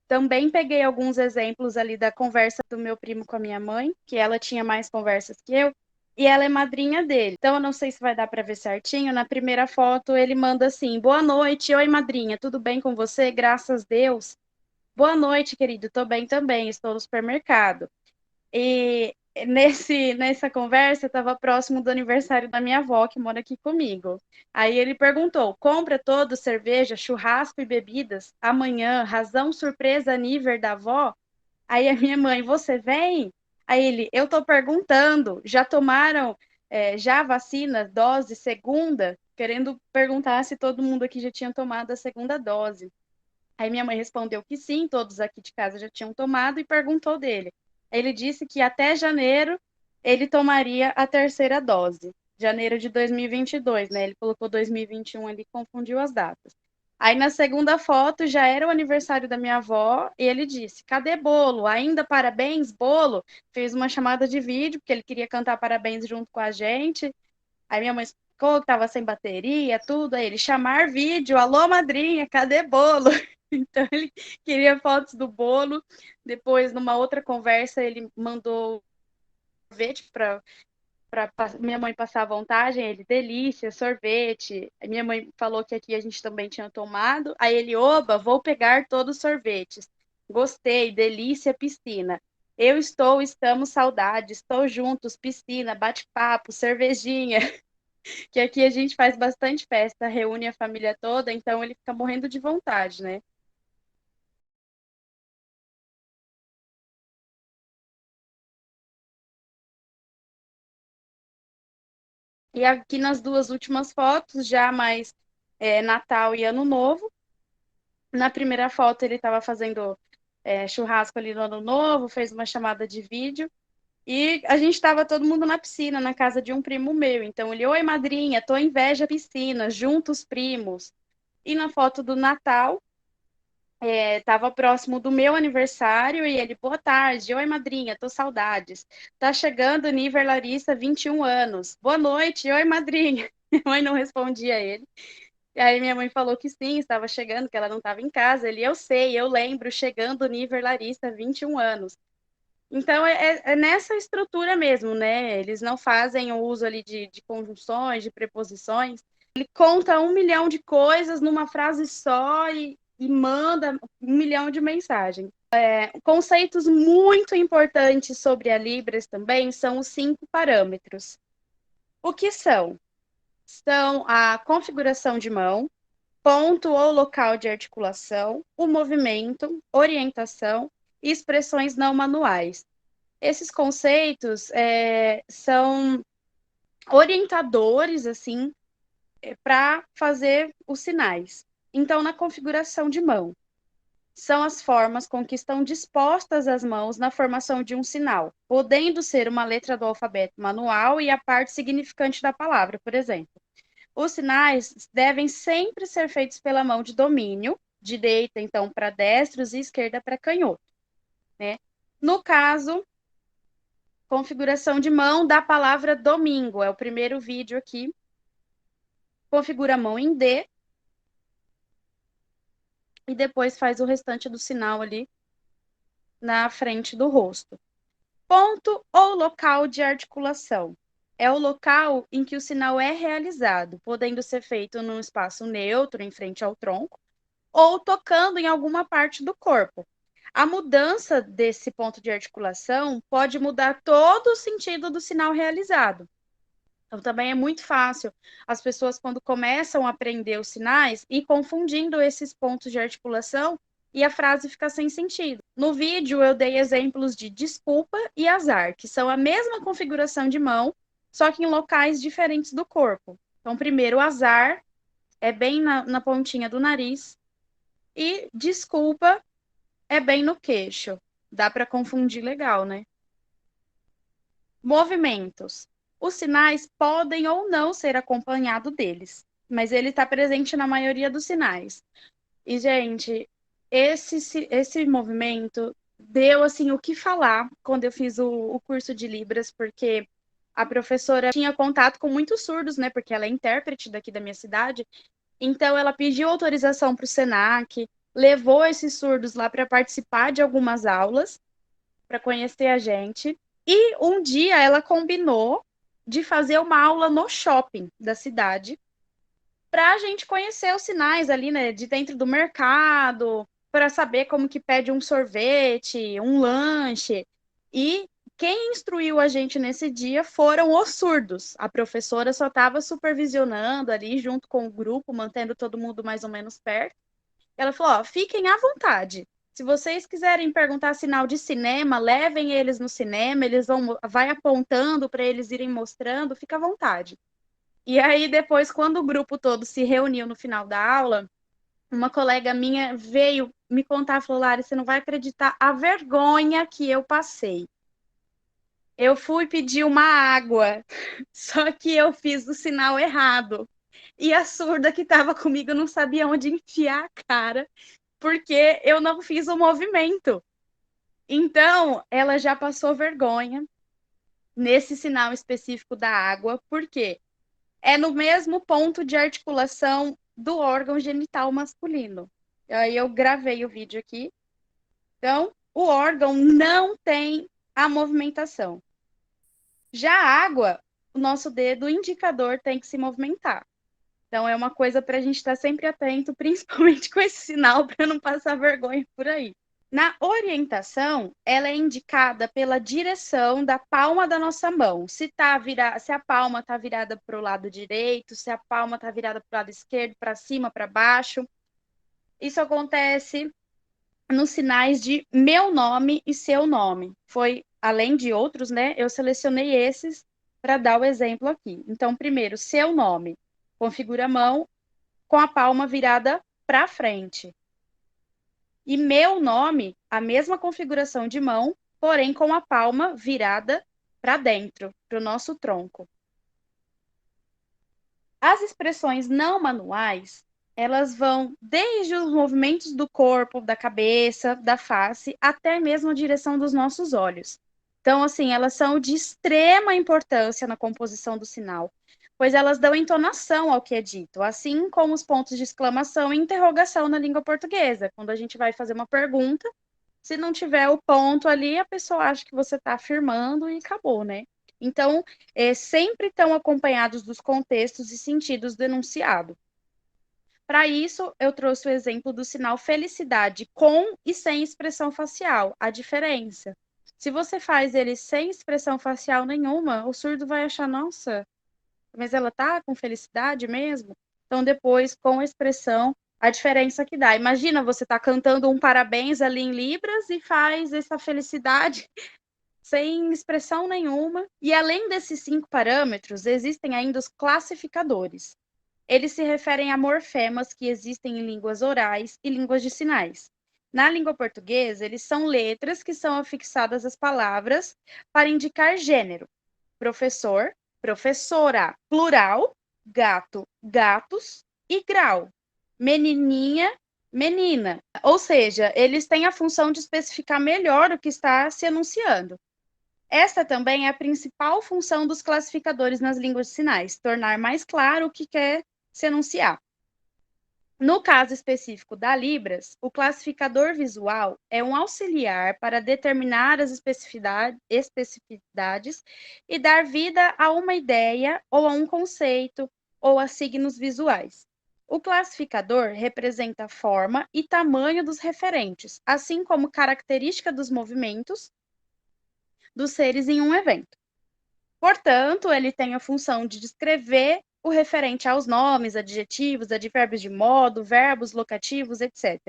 Também peguei alguns exemplos ali da conversa do meu primo com a minha mãe, que ela tinha mais conversas que eu, e ela é madrinha dele. Então, eu não sei se vai dar para ver certinho. Na primeira foto, ele manda assim: boa noite, oi madrinha, tudo bem com você? Graças a Deus. Boa noite, querido, tô bem também, estou no supermercado. E nessa conversa, estava próximo do aniversário da minha avó, que mora aqui comigo. Aí ele perguntou: compra todo cerveja, churrasco e bebidas? Amanhã, razão surpresa nível da avó? Aí a minha mãe: você vem? Aí ele: eu tô perguntando, já tomaram já a vacina, dose segunda? Querendo perguntar se todo mundo aqui já tinha tomado a segunda dose. Aí minha mãe respondeu que sim, todos aqui de casa já tinham tomado e perguntou dele. Ele disse que até janeiro ele tomaria a terceira dose. Janeiro de 2022, né? Ele colocou 2021 ali, confundiu as datas. Aí na segunda foto já era o aniversário da minha avó e ele disse: cadê bolo? Ainda parabéns, bolo? Fez uma chamada de vídeo, porque ele queria cantar parabéns junto com a gente. Aí minha mãe explicou que estava sem bateria, tudo. Aí ele: chamar vídeo, alô madrinha, cadê bolo? Então ele queria fotos do bolo. Depois, numa outra conversa, ele mandou sorvete para minha mãe passar à vontade. Ele: delícia, sorvete. Aí minha mãe falou que aqui a gente também tinha tomado. Aí ele: oba, vou pegar todos os sorvetes. Gostei, delícia, piscina. Eu estou, estamos, saudades, estou juntos, piscina, bate-papo, cervejinha. Que aqui a gente faz bastante festa, reúne a família toda, então ele fica morrendo de vontade, né? E aqui nas duas últimas fotos, já mais Natal e Ano Novo. Na primeira foto ele estava fazendo churrasco ali no Ano Novo, fez uma chamada de vídeo. E a gente estava todo mundo na piscina, na casa de um primo meu. Então ele: oi madrinha, tô inveja piscina, juntos primos. E na foto do Natal, estava próximo do meu aniversário e ele: boa tarde, oi madrinha, tô saudades. Tá chegando o Niver Larissa, 21 anos. Boa noite, oi madrinha. Minha mãe não respondia a ele. E aí minha mãe falou que sim, estava chegando, que ela não estava em casa. Ele: eu sei, eu lembro, chegando o Niver Larissa, 21 anos. Então é nessa estrutura mesmo, né? Eles não fazem o uso ali de conjunções, de preposições. Ele conta 1 milhão de coisas numa frase só e manda 1 milhão de mensagens. Conceitos muito importantes sobre a Libras também são os 5 parâmetros. O que são? São a configuração de mão, ponto ou local de articulação, o movimento, orientação e expressões não manuais. Esses conceitos são orientadores, assim, para fazer os sinais. Então, na configuração de mão, são as formas com que estão dispostas as mãos na formação de um sinal, podendo ser uma letra do alfabeto manual e a parte significante da palavra, por exemplo. Os sinais devem sempre ser feitos pela mão de domínio, direita, então, para destros e esquerda para canhoto, né? No caso, configuração de mão da palavra domingo, é o primeiro vídeo aqui. Configura a mão em D, e depois faz o restante do sinal ali na frente do rosto. Ponto ou local de articulação. É o local em que o sinal é realizado, podendo ser feito num espaço neutro, em frente ao tronco, ou tocando em alguma parte do corpo. A mudança desse ponto de articulação pode mudar todo o sentido do sinal realizado. Então, também é muito fácil as pessoas, quando começam a aprender os sinais, ir confundindo esses pontos de articulação e a frase fica sem sentido. No vídeo, eu dei exemplos de desculpa e azar, que são a mesma configuração de mão, só que em locais diferentes do corpo. Então, primeiro, azar é bem na pontinha do nariz e desculpa é bem no queixo. Dá para confundir legal, né? Movimentos. Os sinais podem ou não ser acompanhados deles, mas ele está presente na maioria dos sinais. E, gente, esse movimento deu, assim, o que falar quando eu fiz o curso de Libras, porque a professora tinha contato com muitos surdos, né? Porque ela é intérprete daqui da minha cidade. Então, ela pediu autorização para o SENAC, levou esses surdos lá para participar de algumas aulas, para conhecer a gente. E um dia ela combinou de fazer uma aula no shopping da cidade, para a gente conhecer os sinais ali, né, de dentro do mercado, para saber como que pede um sorvete, um lanche. E quem instruiu a gente nesse dia foram os surdos. A professora só estava supervisionando ali junto com o grupo, mantendo todo mundo mais ou menos perto. Ela falou: ó, fiquem à vontade. Se vocês quiserem perguntar sinal de cinema, levem eles no cinema, eles vai apontando para eles irem mostrando, fica à vontade. E aí, depois, quando o grupo todo se reuniu no final da aula, uma colega minha veio me contar, falou: Lari, você não vai acreditar a vergonha que eu passei. Eu fui pedir uma água, só que eu fiz o sinal errado. E a surda que estava comigo não sabia onde enfiar a cara, porque eu não fiz o movimento. Então, ela já passou vergonha nesse sinal específico da água, porque é no mesmo ponto de articulação do órgão genital masculino. Aí eu gravei o vídeo aqui. Então, o órgão não tem a movimentação. Já a água, o nosso dedo indicador tem que se movimentar. Então, é uma coisa para a gente estar sempre atento, principalmente com esse sinal, para não passar vergonha por aí. Na orientação, ela é indicada pela direção da palma da nossa mão. Se a palma está virada para o lado direito, se a palma está virada para o lado esquerdo, para cima, para baixo. Isso acontece nos sinais de meu nome e seu nome. Foi, além de outros, né? Eu selecionei esses para dar o exemplo aqui. Então, primeiro, seu nome. Configura a mão com a palma virada para frente. E meu nome, a mesma configuração de mão, porém com a palma virada para dentro, para o nosso tronco. As expressões não manuais, elas vão desde os movimentos do corpo, da cabeça, da face, até mesmo a direção dos nossos olhos. Então, assim, elas são de extrema importância na composição do sinal, pois elas dão entonação ao que é dito, assim como os pontos de exclamação e interrogação na língua portuguesa. Quando a gente vai fazer uma pergunta, se não tiver o ponto ali, a pessoa acha que você está afirmando e acabou, né? Então, sempre estão acompanhados dos contextos e sentidos do enunciado. Para isso, eu trouxe o exemplo do sinal felicidade com e sem expressão facial, a diferença. Se você faz ele sem expressão facial nenhuma, o surdo vai achar, nossa, mas ela tá com felicidade mesmo? Então, depois, com a expressão, a diferença que dá. Imagina, você tá cantando um parabéns ali em Libras e faz essa felicidade sem expressão nenhuma. E além desses 5 parâmetros, existem ainda os classificadores. Eles se referem a morfemas que existem em línguas orais e línguas de sinais. Na língua portuguesa, eles são letras que são afixadas às palavras para indicar gênero. Professor, professora, plural, gato, gatos e grau. Menininha, menina. Ou seja, eles têm a função de especificar melhor o que está se enunciando. Esta também é a principal função dos classificadores nas línguas de sinais, tornar mais claro o que quer se enunciar. No caso específico da Libras, o classificador visual é um auxiliar para determinar as especificidades e dar vida a uma ideia ou a um conceito ou a signos visuais. O classificador representa a forma e tamanho dos referentes, assim como característica dos movimentos dos seres em um evento. Portanto, ele tem a função de descrever o referente aos nomes, adjetivos, advérbios de modo, verbos, locativos, etc.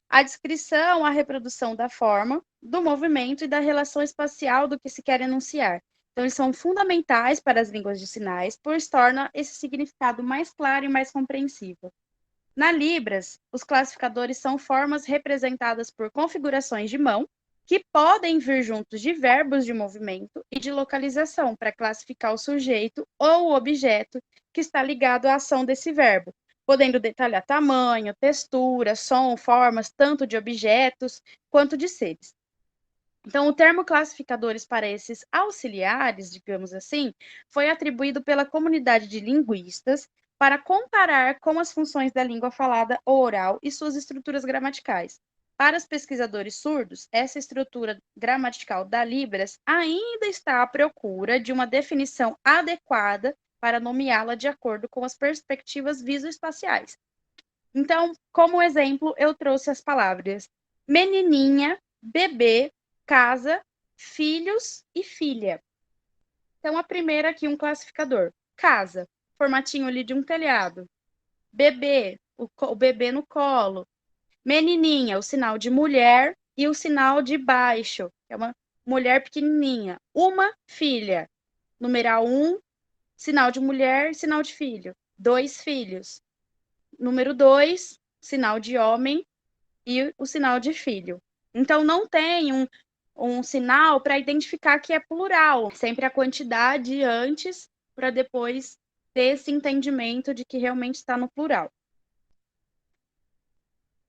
A descrição, a reprodução da forma, do movimento e da relação espacial do que se quer enunciar. Então, eles são fundamentais para as línguas de sinais, pois torna esse significado mais claro e mais compreensível. Na Libras, os classificadores são formas representadas por configurações de mão, que podem vir juntos de verbos de movimento e de localização para classificar o sujeito ou o objeto que está ligado à ação desse verbo, podendo detalhar tamanho, textura, som, formas, tanto de objetos quanto de seres. Então, o termo classificadores para esses auxiliares, digamos assim, foi atribuído pela comunidade de linguistas para comparar com as funções da língua falada ou oral e suas estruturas gramaticais. Para os pesquisadores surdos, essa estrutura gramatical da Libras ainda está à procura de uma definição adequada para nomeá-la de acordo com as perspectivas visoespaciais. Então, como exemplo, eu trouxe as palavras menininha, bebê, casa, filhos e filha. Então, a primeira aqui, um classificador. Casa, formatinho ali de um telhado. Bebê, o bebê no colo. Menininha, o sinal de mulher e o sinal de baixo. É uma mulher pequenininha. Uma filha. Numeral 1, sinal de mulher, sinal de filho. 2 filhos. Número 2, sinal de homem e o sinal de filho. Então, não tem um sinal para identificar que é plural. Sempre a quantidade antes, para depois ter esse entendimento de que realmente está no plural.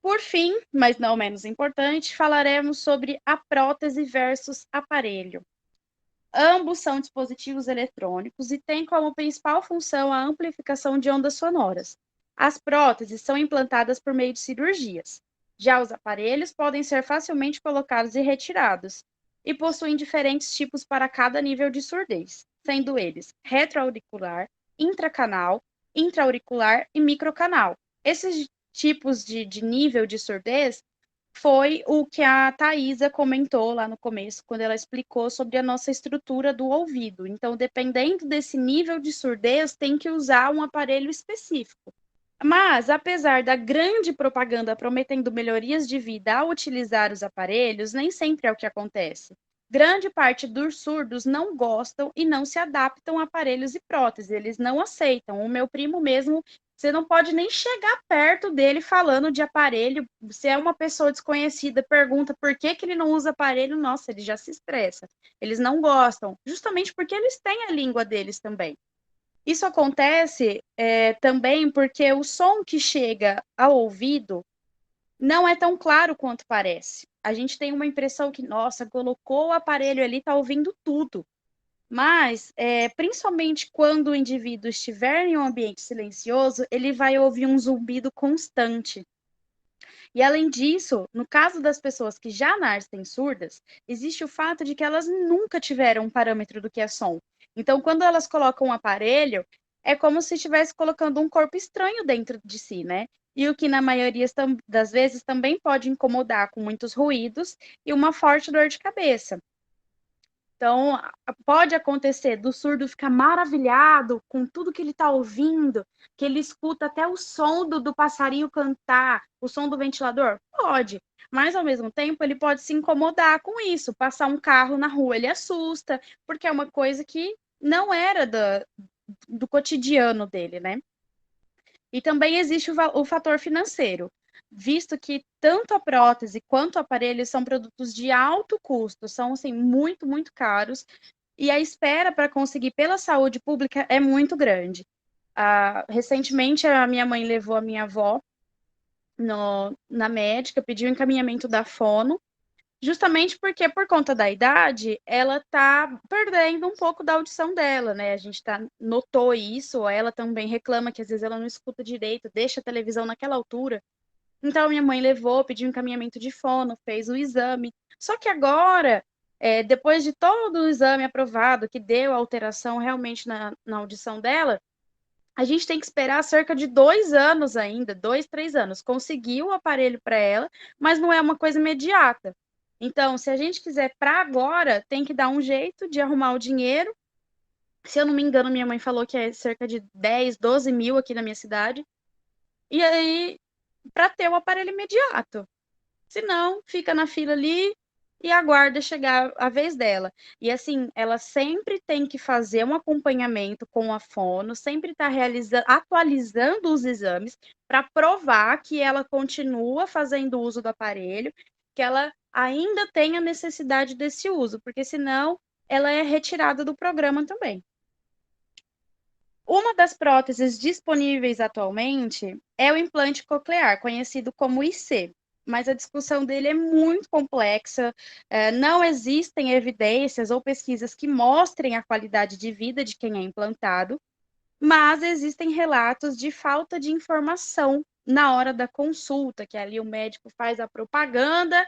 Por fim, mas não menos importante, falaremos sobre a prótese versus aparelho. Ambos são dispositivos eletrônicos e têm como principal função a amplificação de ondas sonoras. As próteses são implantadas por meio de cirurgias. Já os aparelhos podem ser facilmente colocados e retirados, e possuem diferentes tipos para cada nível de surdez, sendo eles retroauricular, intracanal, intraauricular e microcanal. Esses tipos de nível de surdez foi o que a Thaisa comentou lá no começo, quando ela explicou sobre a nossa estrutura do ouvido. Então, dependendo desse nível de surdez, tem que usar um aparelho específico. Mas, apesar da grande propaganda prometendo melhorias de vida ao utilizar os aparelhos, nem sempre é o que acontece. Grande parte dos surdos não gostam e não se adaptam a aparelhos e próteses, eles não aceitam. O meu primo mesmo, você não pode nem chegar perto dele falando de aparelho. Se é uma pessoa desconhecida, pergunta por que ele não usa aparelho, nossa, ele já se estressa. Eles não gostam, justamente porque eles têm a língua deles também. Isso acontece também porque o som que chega ao ouvido não é tão claro quanto parece. A gente tem uma impressão que, nossa, colocou o aparelho ali, está ouvindo tudo. Mas, principalmente quando o indivíduo estiver em um ambiente silencioso, ele vai ouvir um zumbido constante. E, além disso, no caso das pessoas que já nascem surdas, existe o fato de que elas nunca tiveram um parâmetro do que é som. Então, quando elas colocam um aparelho, é como se estivesse colocando um corpo estranho dentro de si, né? E o que, na maioria das vezes, também pode incomodar com muitos ruídos e uma forte dor de cabeça. Então, pode acontecer do surdo ficar maravilhado com tudo que ele está ouvindo, que ele escuta até o som do passarinho cantar, o som do ventilador? Pode, mas ao mesmo tempo ele pode se incomodar com isso. Passar um carro na rua, ele assusta, porque é uma coisa que não era do cotidiano dele, né? E também existe o fator financeiro, visto que tanto a prótese quanto o aparelho são produtos de alto custo, são assim, muito, muito caros, e a espera para conseguir pela saúde pública é muito grande. Recentemente, a minha mãe levou a minha avó na médica, pediu encaminhamento da fono, justamente porque, por conta da idade, ela está perdendo um pouco da audição dela, né? A gente notou isso, ela também reclama que às vezes ela não escuta direito, deixa a televisão naquela altura. Então, minha mãe levou, pediu encaminhamento de fono, fez o exame. Só que agora, depois de todo o exame aprovado, que deu alteração realmente na audição dela, a gente tem que esperar cerca de 2 anos ainda, 2, 3 anos. Conseguiu o aparelho para ela, mas não é uma coisa imediata. Então, se a gente quiser para agora, tem que dar um jeito de arrumar o dinheiro. Se eu não me engano, minha mãe falou que é cerca de 10, 12 mil aqui na minha cidade. E aí, para ter o aparelho imediato. Se não, fica na fila ali e aguarda chegar a vez dela. E assim, ela sempre tem que fazer um acompanhamento com a fono, sempre está atualizando os exames para provar que ela continua fazendo uso do aparelho, que ela ainda tem a necessidade desse uso, porque senão ela é retirada do programa também. Uma das próteses disponíveis atualmente é o implante coclear, conhecido como IC. mas a discussão dele é muito complexa. Não existem evidências ou pesquisas que mostrem a qualidade de vida de quem é implantado, mas existem relatos de falta de informação na hora da consulta, que ali o médico faz a propaganda,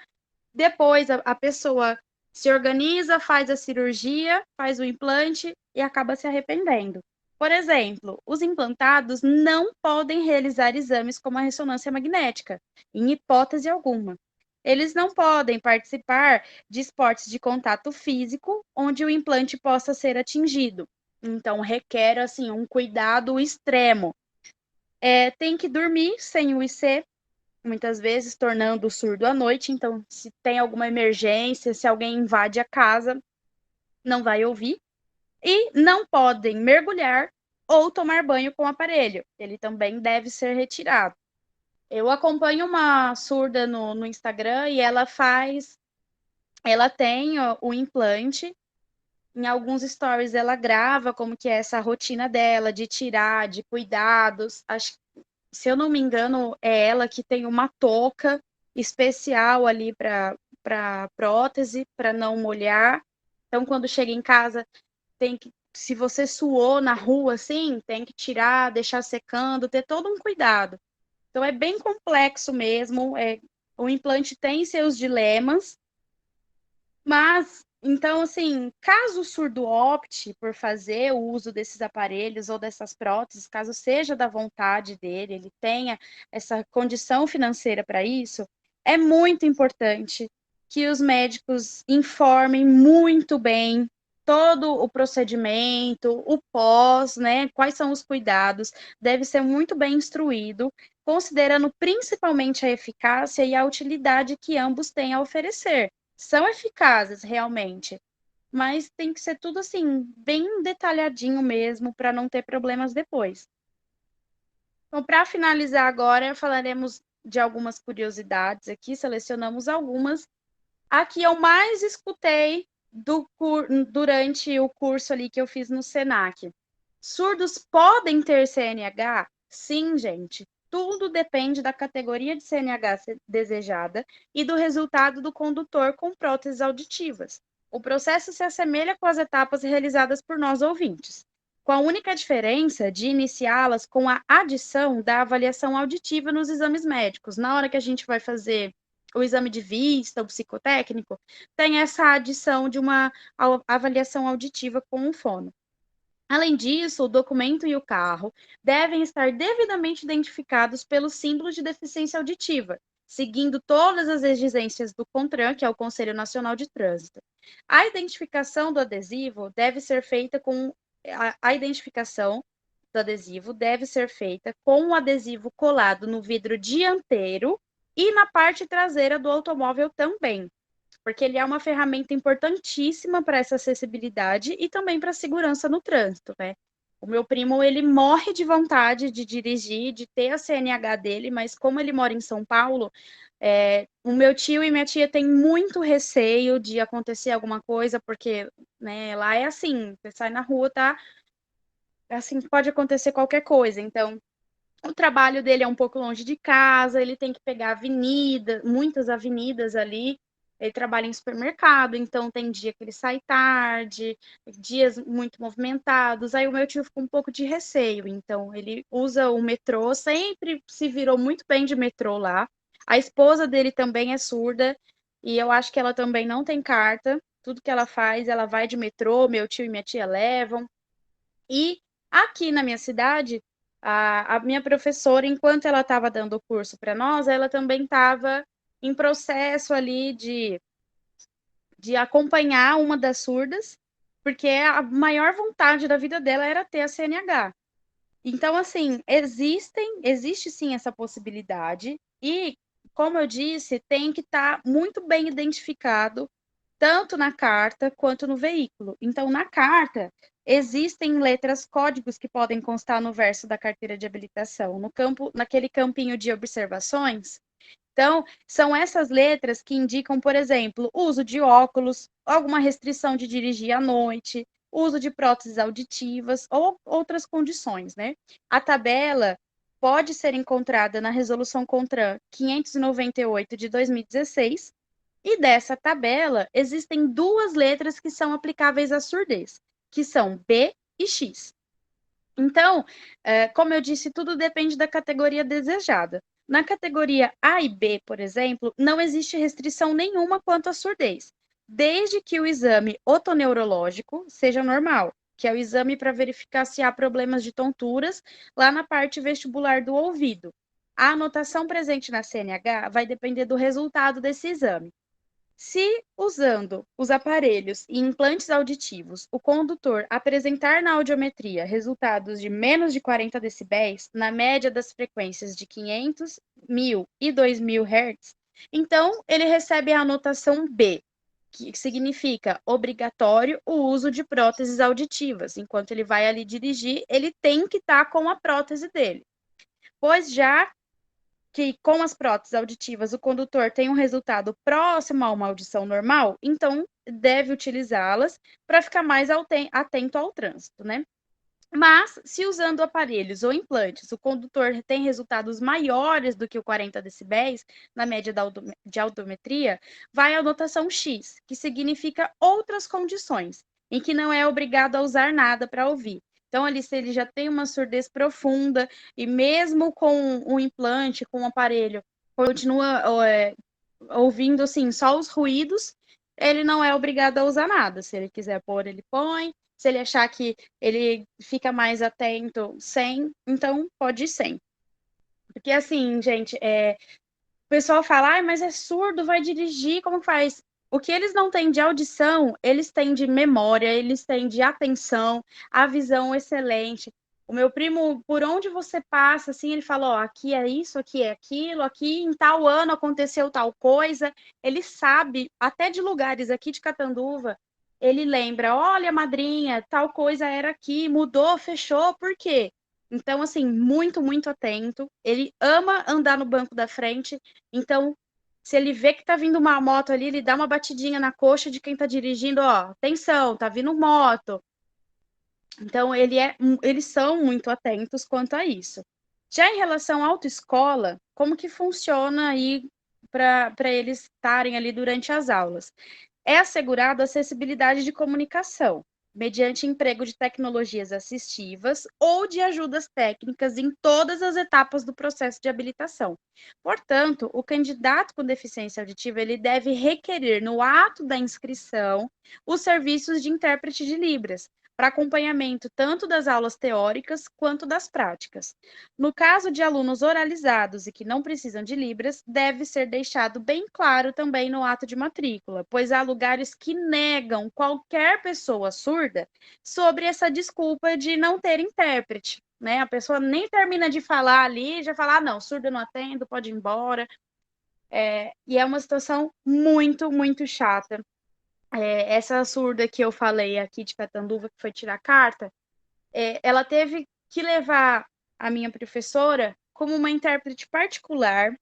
depois a pessoa se organiza, faz a cirurgia, faz o implante e acaba se arrependendo. Por exemplo, os implantados não podem realizar exames como a ressonância magnética, em hipótese alguma. Eles não podem participar de esportes de contato físico onde o implante possa ser atingido. Então, requer assim, um cuidado extremo. Tem que dormir sem o IC, muitas vezes tornando o surdo à noite. Então, se tem alguma emergência, se alguém invade a casa, não vai ouvir. E não podem mergulhar ou tomar banho com o aparelho. Ele também deve ser retirado. Eu acompanho uma surda no Instagram e ela tem o implante. Em alguns stories ela grava como que é essa rotina dela de tirar, de cuidados. Acho, se eu não me engano, é ela que tem uma touca especial ali para prótese, para não molhar. Então, quando chega em casa, se você suou na rua, assim, tem que tirar, deixar secando, ter todo um cuidado. Então, é bem complexo mesmo. O implante tem seus dilemas, mas, então, assim, caso o surdo opte por fazer o uso desses aparelhos ou dessas próteses, caso seja da vontade dele, ele tenha essa condição financeira para isso, é muito importante que os médicos informem muito bem todo o procedimento, o pós, né? Quais são os cuidados, deve ser muito bem instruído, considerando principalmente a eficácia e a utilidade que ambos têm a oferecer. São eficazes realmente, mas tem que ser tudo assim, bem detalhadinho mesmo, para não ter problemas depois. Então, para finalizar agora, falaremos de algumas curiosidades aqui, selecionamos algumas. A que eu mais escutei durante o curso ali que eu fiz no Senac. Surdos podem ter CNH? Sim, gente. Tudo depende da categoria de CNH desejada e do resultado do condutor com próteses auditivas. O processo se assemelha com as etapas realizadas por nós ouvintes, com a única diferença de iniciá-las com a adição da avaliação auditiva nos exames médicos. Na hora que a gente vai fazer o exame de vista, o psicotécnico, tem essa adição de uma avaliação auditiva com um fono. Além disso, o documento e o carro devem estar devidamente identificados pelo símbolo de deficiência auditiva, seguindo todas as exigências do CONTRAN, que é o Conselho Nacional de Trânsito. A identificação do adesivo deve ser feita com a identificação do adesivo deve ser feita com o adesivo colado no vidro dianteiro e na parte traseira do automóvel também, porque ele é uma ferramenta importantíssima para essa acessibilidade e também para a segurança no trânsito, né? O meu primo, ele morre de vontade de dirigir, de ter a CNH dele, mas como ele mora em São Paulo, o meu tio e minha tia têm muito receio de acontecer alguma coisa, porque, né, lá é assim, você sai na rua, tá? Assim, pode acontecer qualquer coisa, então o trabalho dele é um pouco longe de casa, ele tem que pegar avenida, muitas avenidas ali. Ele trabalha em supermercado, então tem dia que ele sai tarde, dias muito movimentados. Aí o meu tio ficou um pouco de receio, então ele usa o metrô, sempre se virou muito bem de metrô lá. A esposa dele também é surda, e eu acho que ela também não tem carta. Tudo que ela faz, ela vai de metrô, meu tio e minha tia levam. E aqui na minha cidade, a minha professora, enquanto ela estava dando o curso para nós, ela também estava em processo ali de acompanhar uma das surdas, porque a maior vontade da vida dela era ter a CNH. Então, assim, existe sim essa possibilidade, e, como eu disse, tem que estar muito bem identificado, tanto na carta quanto no veículo. Então, na carta, existem letras códigos que podem constar no verso da carteira de habilitação, naquele campinho de observações. Então, são essas letras que indicam, por exemplo, uso de óculos, alguma restrição de dirigir à noite, uso de próteses auditivas ou outras condições, né? A tabela pode ser encontrada na Resolução CONTRAN 598 de 2016, e dessa tabela existem duas letras que são aplicáveis à surdez, que são B e X. Então, como eu disse, tudo depende da categoria desejada. Na categoria A e B, por exemplo, não existe restrição nenhuma quanto à surdez, desde que o exame otoneurológico seja normal, que é o exame para verificar se há problemas de tonturas lá na parte vestibular do ouvido. A anotação presente na CNH vai depender do resultado desse exame. Se, usando os aparelhos e implantes auditivos, o condutor apresentar na audiometria resultados de menos de 40 decibéis, na média das frequências de 500, 1000 e 2000 Hz, então ele recebe a anotação B, que significa obrigatório o uso de próteses auditivas. Enquanto ele vai ali dirigir, ele tem que estar com a prótese dele. Pois já que com as próteses auditivas o condutor tem um resultado próximo a uma audição normal, então deve utilizá-las para ficar mais atento ao trânsito, né? Mas, se usando aparelhos ou implantes, o condutor tem resultados maiores do que o 40 decibéis, na média de audiometria, vai a anotação X, que significa outras condições, em que não é obrigado a usar nada para ouvir. Então, ali, se ele já tem uma surdez profunda, e mesmo com o implante, com o aparelho, continua ouvindo, assim, só os ruídos, ele não é obrigado a usar nada. Se ele quiser pôr, ele põe. Se ele achar que ele fica mais atento sem, então pode ir sem. Porque assim, gente, o pessoal fala, mas é surdo, vai dirigir, como faz? O que eles não têm de audição, eles têm de memória, eles têm de atenção, a visão excelente. O meu primo, por onde você passa, assim, ele fala, ó, aqui é isso, aqui é aquilo, aqui em tal ano aconteceu tal coisa. Ele sabe, até de lugares aqui de Catanduva, ele lembra, olha, madrinha, tal coisa era aqui, mudou, fechou, por quê? Então, assim, muito, muito atento. Ele ama andar no banco da frente. Então, se ele vê que tá vindo uma moto ali, ele dá uma batidinha na coxa de quem tá dirigindo, ó, atenção, tá vindo moto. Então, eles são muito atentos quanto a isso. Já em relação à autoescola, como que funciona aí para eles estarem ali durante as aulas? É assegurada a acessibilidade de comunicação, mediante emprego de tecnologias assistivas ou de ajudas técnicas em todas as etapas do processo de habilitação. Portanto, o candidato com deficiência auditiva ele deve requerer, no ato da inscrição, os serviços de intérprete de Libras, para acompanhamento tanto das aulas teóricas quanto das práticas. No caso de alunos oralizados e que não precisam de Libras, deve ser deixado bem claro também no ato de matrícula, pois há lugares que negam qualquer pessoa surda sobre essa desculpa de não ter intérprete, né? A pessoa nem termina de falar ali, já fala, não, surdo eu não atendo, pode ir embora. E é uma situação muito, muito chata. Essa surda que eu falei aqui de Catanduva, que foi tirar carta, ela teve que levar a minha professora como uma intérprete particular,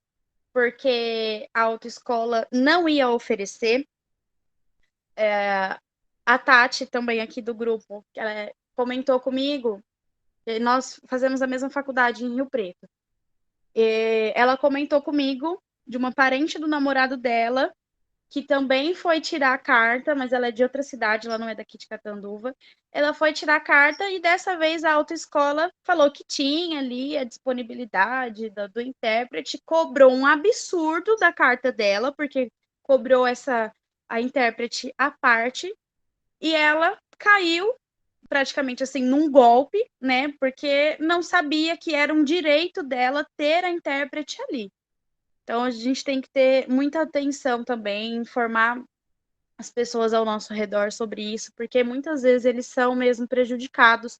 porque a autoescola não ia oferecer. A Tati, também aqui do grupo, ela comentou comigo, nós fazemos a mesma faculdade em Rio Preto. Ela comentou comigo de uma parente do namorado dela, que também foi tirar a carta, mas ela é de outra cidade, ela não é daqui de Catanduva. Ela foi tirar a carta e dessa vez a autoescola falou que tinha ali a disponibilidade do intérprete, cobrou um absurdo da carta dela, porque cobrou a intérprete à parte, e ela caiu praticamente assim num golpe, né? Porque não sabia que era um direito dela ter a intérprete ali. Então, a gente tem que ter muita atenção também, informar as pessoas ao nosso redor sobre isso, porque muitas vezes eles são mesmo prejudicados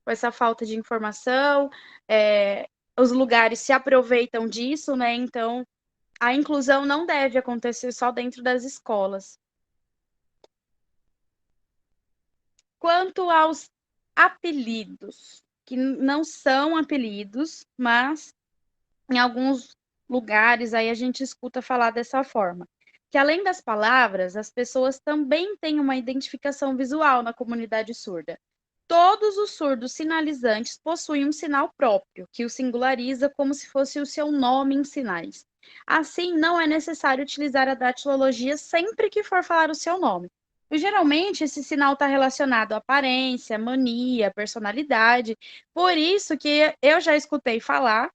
com essa falta de informação, os lugares se aproveitam disso, né? Então, a inclusão não deve acontecer só dentro das escolas. Quanto aos apelidos, que não são apelidos, mas em alguns lugares aí a gente escuta falar dessa forma. Que além das palavras, as pessoas também têm uma identificação visual na comunidade surda. Todos os surdos sinalizantes possuem um sinal próprio, que o singulariza como se fosse o seu nome em sinais. Assim, não é necessário utilizar a datilologia sempre que for falar o seu nome. E, geralmente, esse sinal está relacionado à aparência, mania, personalidade. Por isso que eu já escutei falar,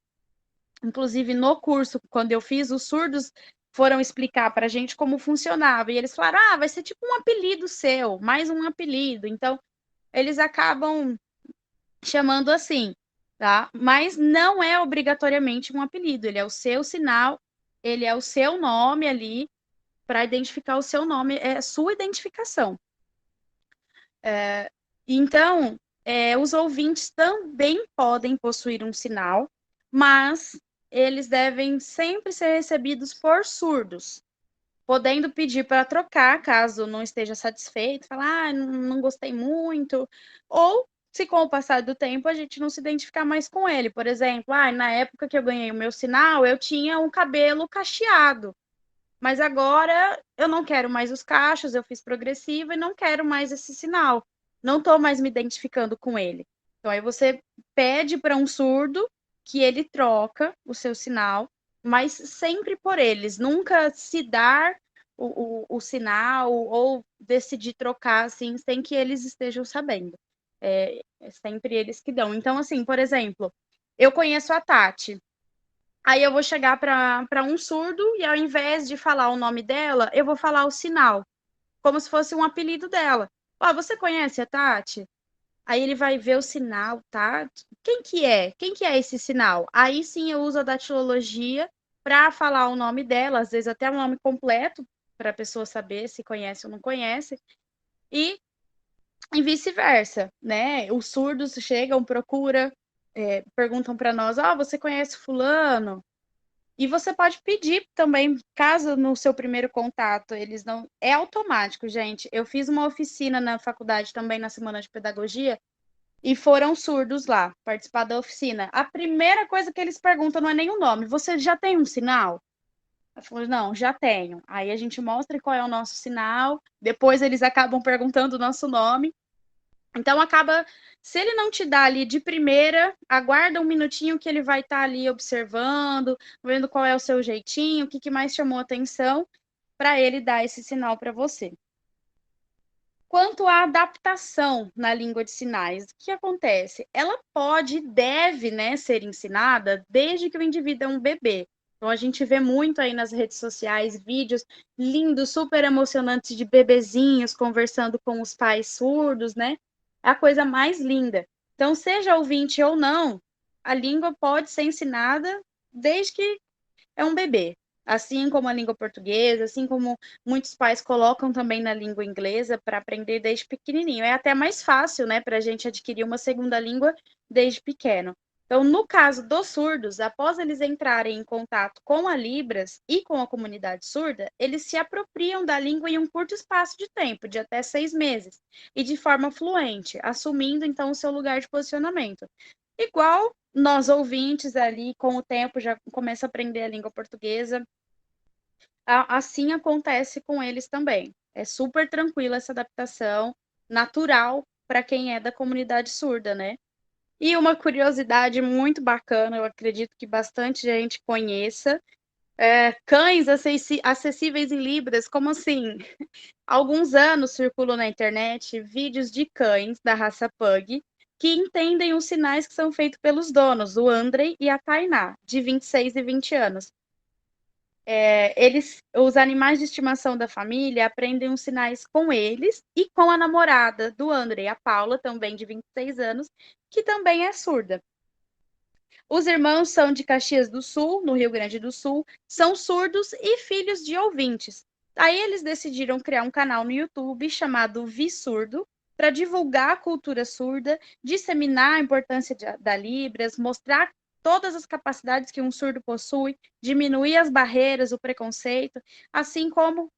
inclusive no curso, quando eu fiz, os surdos foram explicar para a gente como funcionava. E eles falaram, vai ser tipo um apelido seu, mais um apelido. Então, eles acabam chamando assim, tá? Mas não é obrigatoriamente um apelido, ele é o seu sinal, ele é o seu nome ali, para identificar o seu nome, é a sua identificação. Então, os ouvintes também podem possuir um sinal, mas eles devem sempre ser recebidos por surdos, podendo pedir para trocar, caso não esteja satisfeito, falar, não gostei muito, ou se com o passar do tempo a gente não se identificar mais com ele. Por exemplo, na época que eu ganhei o meu sinal, eu tinha um cabelo cacheado, mas agora eu não quero mais os cachos, eu fiz progressiva e não quero mais esse sinal. Não estou mais me identificando com ele. Então, aí você pede para um surdo que ele troca o seu sinal, mas sempre por eles. Nunca se dar o sinal ou decidir trocar assim, sem que eles estejam sabendo. É sempre eles que dão. Então, assim, por exemplo, eu conheço a Tati. Aí eu vou chegar para um surdo e ao invés de falar o nome dela, eu vou falar o sinal, como se fosse um apelido dela. Você conhece a Tati? Aí ele vai ver o sinal, tá? Quem que é? Quem que é esse sinal? Aí sim eu uso a datilologia para falar o nome dela, às vezes até o nome completo, para a pessoa saber se conhece ou não conhece. E vice-versa, né? Os surdos chegam, procuram, perguntam para nós, você conhece fulano? E você pode pedir também, caso no seu primeiro contato eles não... É automático, gente. Eu fiz uma oficina na faculdade também, na semana de pedagogia, e foram surdos lá, participar da oficina. A primeira coisa que eles perguntam não é nem o nome. Você já tem um sinal? Eu falo, não, já tenho. Aí a gente mostra qual é o nosso sinal, depois eles acabam perguntando o nosso nome. Então, se ele não te dá ali de primeira, aguarda um minutinho que ele vai estar ali observando, vendo qual é o seu jeitinho, o que mais chamou atenção, para ele dar esse sinal para você. Quanto à adaptação na língua de sinais, o que acontece? Ela pode e deve, ser ensinada desde que o indivíduo é um bebê. Então, a gente vê muito aí nas redes sociais vídeos lindos, super emocionantes de bebezinhos conversando com os pais surdos, né? É a coisa mais linda. Então, seja ouvinte ou não, a língua pode ser ensinada desde que é um bebê. Assim como a língua portuguesa, assim como muitos pais colocam também na língua inglesa para aprender desde pequenininho. É até mais fácil, para a gente adquirir uma segunda língua desde pequeno. Então, no caso dos surdos, após eles entrarem em contato com a Libras e com a comunidade surda, eles se apropriam da língua em um curto espaço de tempo, de até 6 meses, e de forma fluente, assumindo, então, o seu lugar de posicionamento. Igual nós ouvintes ali, com o tempo, já começa a aprender a língua portuguesa. Assim acontece com eles também. É super tranquila essa adaptação, natural para quem é da comunidade surda, né? E uma curiosidade muito bacana, eu acredito que bastante gente conheça, cães acessíveis em Libras, como assim? Há alguns anos circulam na internet vídeos de cães da raça Pug que entendem os sinais que são feitos pelos donos, o Andrei e a Tainá, de 26 e 20 anos. Os animais de estimação da família aprendem os sinais com eles e com a namorada do Andrei, a Paula, também de 26 anos, que também é surda. Os irmãos são de Caxias do Sul, no Rio Grande do Sul, são surdos e filhos de ouvintes. Aí eles decidiram criar um canal no YouTube chamado Vi Surdo, para divulgar a cultura surda, disseminar a importância da Libras, mostrar todas as capacidades que um surdo possui, diminuir as barreiras, o preconceito, assim como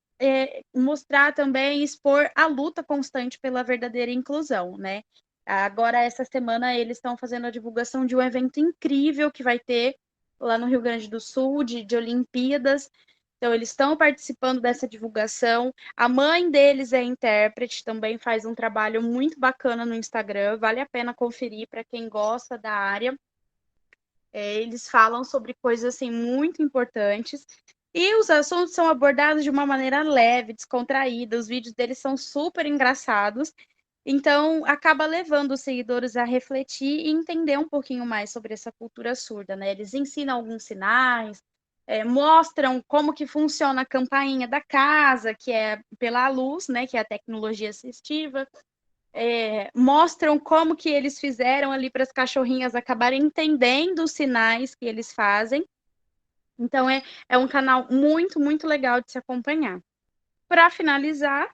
mostrar também, expor a luta constante pela verdadeira inclusão, né? Agora, essa semana, eles estão fazendo a divulgação de um evento incrível que vai ter lá no Rio Grande do Sul, de Olimpíadas, Então, eles estão participando dessa divulgação. A mãe deles é intérprete, também faz um trabalho muito bacana no Instagram. Vale a pena conferir para quem gosta da área. Eles falam sobre coisas assim muito importantes. E os assuntos são abordados de uma maneira leve, descontraída. Os vídeos deles são super engraçados. Então, acaba levando os seguidores a refletir e entender um pouquinho mais sobre essa cultura surda, né? Eles ensinam alguns sinais, mostram como que funciona a campainha da casa, que é pela luz, né? Que é a tecnologia assistiva. Mostram como que eles fizeram ali para as cachorrinhas acabarem entendendo os sinais que eles fazem. Então, é um canal muito, muito legal de se acompanhar. Para finalizar,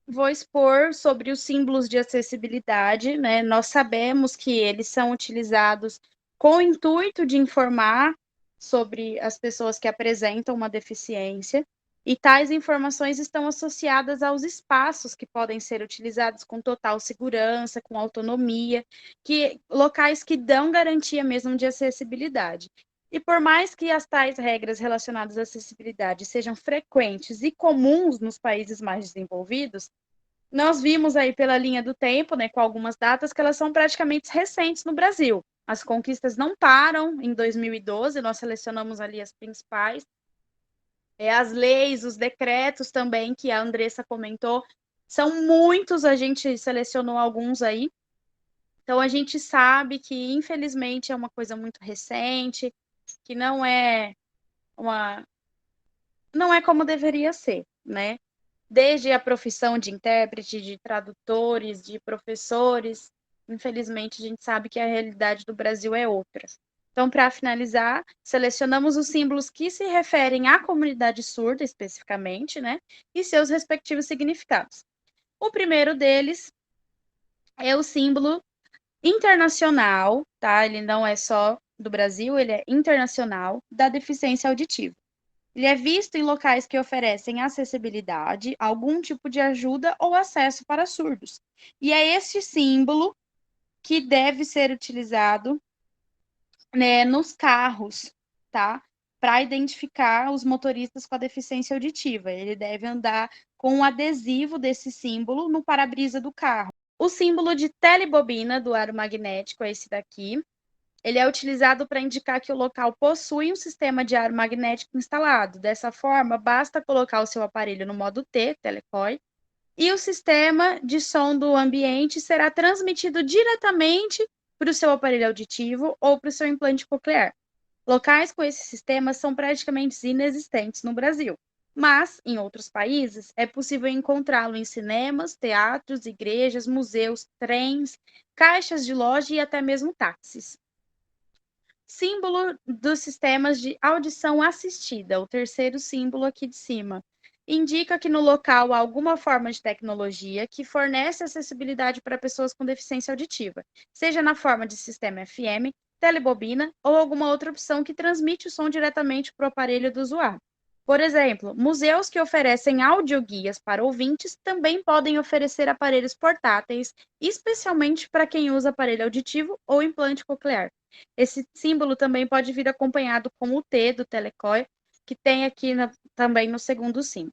vou expor sobre os símbolos de acessibilidade, né? Nós sabemos que eles são utilizados com o intuito de informar sobre as pessoas que apresentam uma deficiência, e tais informações estão associadas aos espaços que podem ser utilizados com total segurança, com autonomia, locais que dão garantia mesmo de acessibilidade. E por mais que as tais regras relacionadas à acessibilidade sejam frequentes e comuns nos países mais desenvolvidos, nós vimos aí pela linha do tempo, né, com algumas datas, que elas são praticamente recentes no Brasil. As conquistas não param em 2012, nós selecionamos ali as principais. As leis, os decretos também, que a Andressa comentou, são muitos, a gente selecionou alguns aí. Então, a gente sabe que, infelizmente, é uma coisa muito recente, que não é como deveria ser, né? Desde a profissão de intérprete, de tradutores, de professores, infelizmente a gente sabe que a realidade do Brasil é outra. Então, para finalizar, selecionamos os símbolos que se referem à comunidade surda especificamente, né? E seus respectivos significados. O primeiro deles é o símbolo internacional, tá? Ele não é só do Brasil, ele é internacional, da deficiência auditiva. Ele é visto em locais que oferecem acessibilidade, algum tipo de ajuda ou acesso para surdos. E é este símbolo que deve ser utilizado, né, nos carros, tá? Para identificar os motoristas com a deficiência auditiva. Ele deve andar com um adesivo desse símbolo no para-brisa do carro. O símbolo de telebobina do aro magnético é esse daqui. Ele é utilizado para indicar que o local possui um sistema de aro magnético instalado. Dessa forma, basta colocar o seu aparelho no modo T, telecoi, e o sistema de som do ambiente será transmitido diretamente para o seu aparelho auditivo ou para o seu implante coclear. Locais com esse sistema são praticamente inexistentes no Brasil, mas, em outros países, é possível encontrá-lo em cinemas, teatros, igrejas, museus, trens, caixas de loja e até mesmo táxis. Símbolo dos sistemas de audição assistida, o terceiro símbolo aqui de cima, indica que no local há alguma forma de tecnologia que fornece acessibilidade para pessoas com deficiência auditiva, seja na forma de sistema FM, telebobina ou alguma outra opção que transmite o som diretamente para o aparelho do usuário. Por exemplo, museus que oferecem audioguias para ouvintes também podem oferecer aparelhos portáteis, especialmente para quem usa aparelho auditivo ou implante coclear. Esse símbolo também pode vir acompanhado com o T do telecoi, que tem aqui também no segundo símbolo.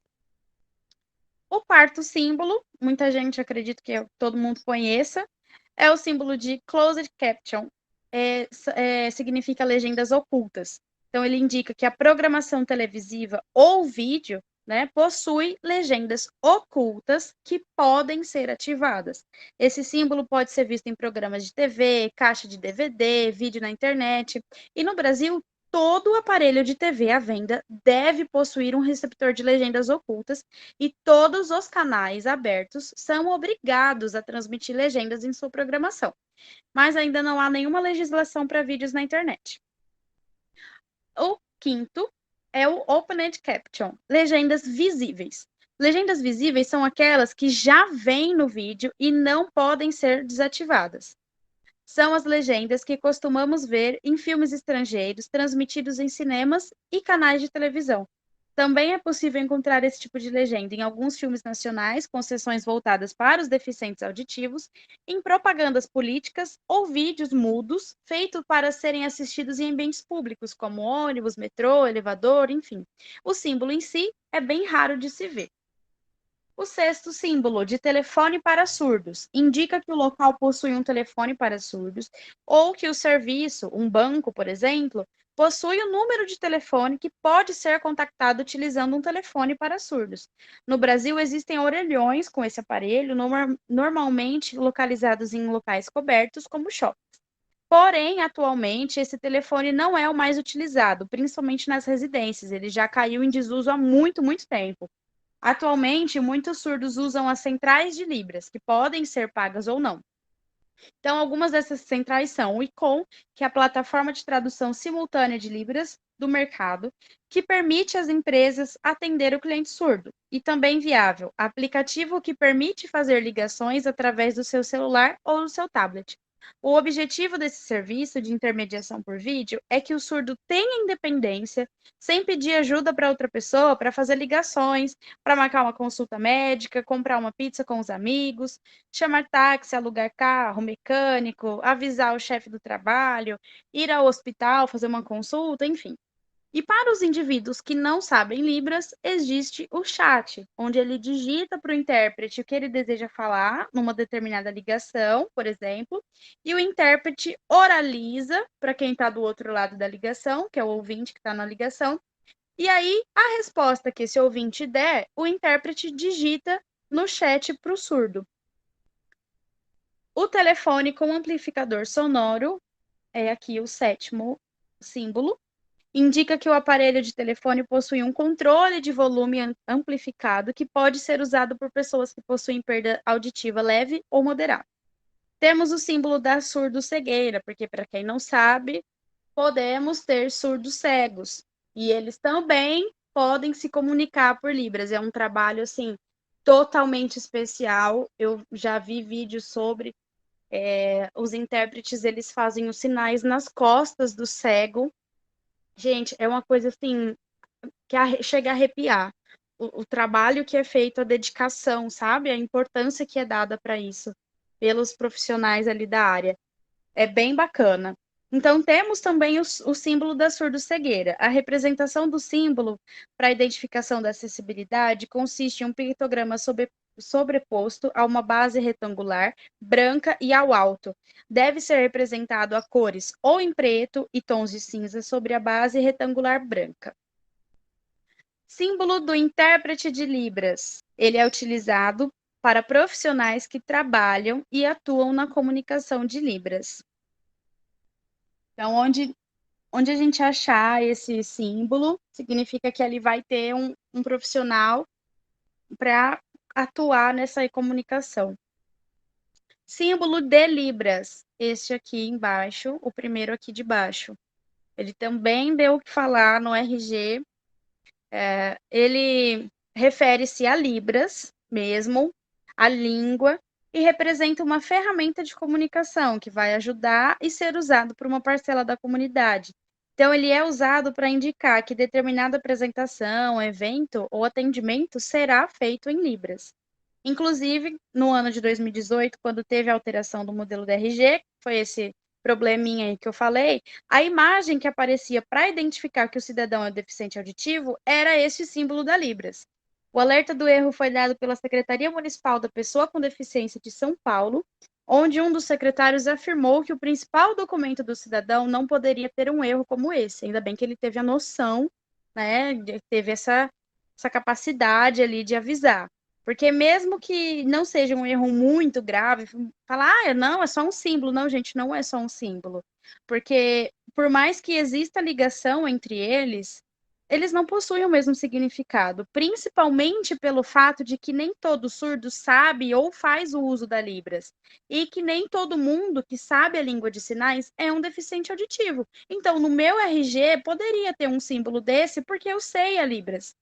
O quarto símbolo, muita gente acredita que todo mundo conheça, é o símbolo de closed caption, significa legendas ocultas. Então, ele indica que a programação televisiva ou vídeo, né, possui legendas ocultas que podem ser ativadas. Esse símbolo pode ser visto em programas de TV, caixa de DVD, vídeo na internet. E no Brasil, todo aparelho de TV à venda deve possuir um receptor de legendas ocultas e todos os canais abertos são obrigados a transmitir legendas em sua programação. Mas ainda não há nenhuma legislação para vídeos na internet. O quinto é o Open-Edge Caption, legendas visíveis. Legendas visíveis são aquelas que já vêm no vídeo e não podem ser desativadas. São as legendas que costumamos ver em filmes estrangeiros transmitidos em cinemas e canais de televisão. Também é possível encontrar esse tipo de legenda em alguns filmes nacionais, com sessões voltadas para os deficientes auditivos, em propagandas políticas ou vídeos mudos feitos para serem assistidos em ambientes públicos, como ônibus, metrô, elevador, enfim. O símbolo em si é bem raro de se ver. O sexto símbolo, de telefone para surdos, indica que o local possui um telefone para surdos ou que o serviço, um banco, por exemplo, possui um número de telefone que pode ser contactado utilizando um telefone para surdos. No Brasil, existem orelhões com esse aparelho, normalmente localizados em locais cobertos, como shoppings. Porém, atualmente, esse telefone não é o mais utilizado, principalmente nas residências. Ele já caiu em desuso há muito, muito tempo. Atualmente, muitos surdos usam as centrais de Libras, que podem ser pagas ou não. Então, algumas dessas centrais são o ICOM, que é a plataforma de tradução simultânea de Libras do mercado, que permite às empresas atender o cliente surdo. E também Viável, aplicativo que permite fazer ligações através do seu celular ou do seu tablet. O objetivo desse serviço de intermediação por vídeo é que o surdo tenha independência, sem pedir ajuda para outra pessoa para fazer ligações, para marcar uma consulta médica, comprar uma pizza com os amigos, chamar táxi, alugar carro, mecânico, avisar o chefe do trabalho, ir ao hospital, fazer uma consulta, enfim. E para os indivíduos que não sabem Libras, existe o chat, onde ele digita para o intérprete o que ele deseja falar numa determinada ligação, por exemplo, e o intérprete oraliza para quem está do outro lado da ligação, que é o ouvinte que está na ligação, e aí a resposta que esse ouvinte der, o intérprete digita no chat para o surdo. O telefone com amplificador sonoro, é aqui o sétimo símbolo, indica que o aparelho de telefone possui um controle de volume amplificado que pode ser usado por pessoas que possuem perda auditiva leve ou moderada. Temos o símbolo da surdo-cegueira, porque, para quem não sabe, podemos ter surdos cegos. E eles também podem se comunicar por Libras. É um trabalho, assim, totalmente especial. Eu já vi vídeos sobre os intérpretes, eles fazem os sinais nas costas do cego. Gente, é uma coisa assim que chega a arrepiar. O trabalho que é feito, a dedicação, sabe? A importância que é dada para isso pelos profissionais ali da área. É bem bacana. Então, temos também o símbolo da surdo-cegueira. A representação do símbolo para a identificação da acessibilidade consiste em um pictograma sobreposto a uma base retangular, branca e ao alto. Deve ser representado a cores ou em preto e tons de cinza sobre a base retangular branca. Símbolo do intérprete de Libras. Ele é utilizado para profissionais que trabalham e atuam na comunicação de Libras. Então, onde a gente achar esse símbolo, significa que ali vai ter um profissional para atuar nessa comunicação. Símbolo de Libras, este aqui embaixo, o primeiro aqui de baixo. Ele também deu o que falar no RG. Ele refere-se a Libras mesmo, a língua, e representa uma ferramenta de comunicação que vai ajudar e ser usado por uma parcela da comunidade. Então, ele é usado para indicar que determinada apresentação, evento ou atendimento será feito em Libras. Inclusive, no ano de 2018, quando teve a alteração do modelo do RG, que foi esse probleminha aí que eu falei, a imagem que aparecia para identificar que o cidadão é deficiente auditivo era esse símbolo da Libras. O alerta do erro foi dado pela Secretaria Municipal da Pessoa com Deficiência de São Paulo, onde um dos secretários afirmou que o principal documento do cidadão não poderia ter um erro como esse. Ainda bem que ele teve a noção, né, teve essa capacidade ali de avisar. Porque mesmo que não seja um erro muito grave, falar, não, é só um símbolo. Não, gente, não é só um símbolo. Porque por mais que exista ligação entre eles não possuem o mesmo significado, principalmente pelo fato de que nem todo surdo sabe ou faz o uso da Libras, e que nem todo mundo que sabe a língua de sinais é um deficiente auditivo. Então, no meu RG, poderia ter um símbolo desse, porque eu sei a Libras.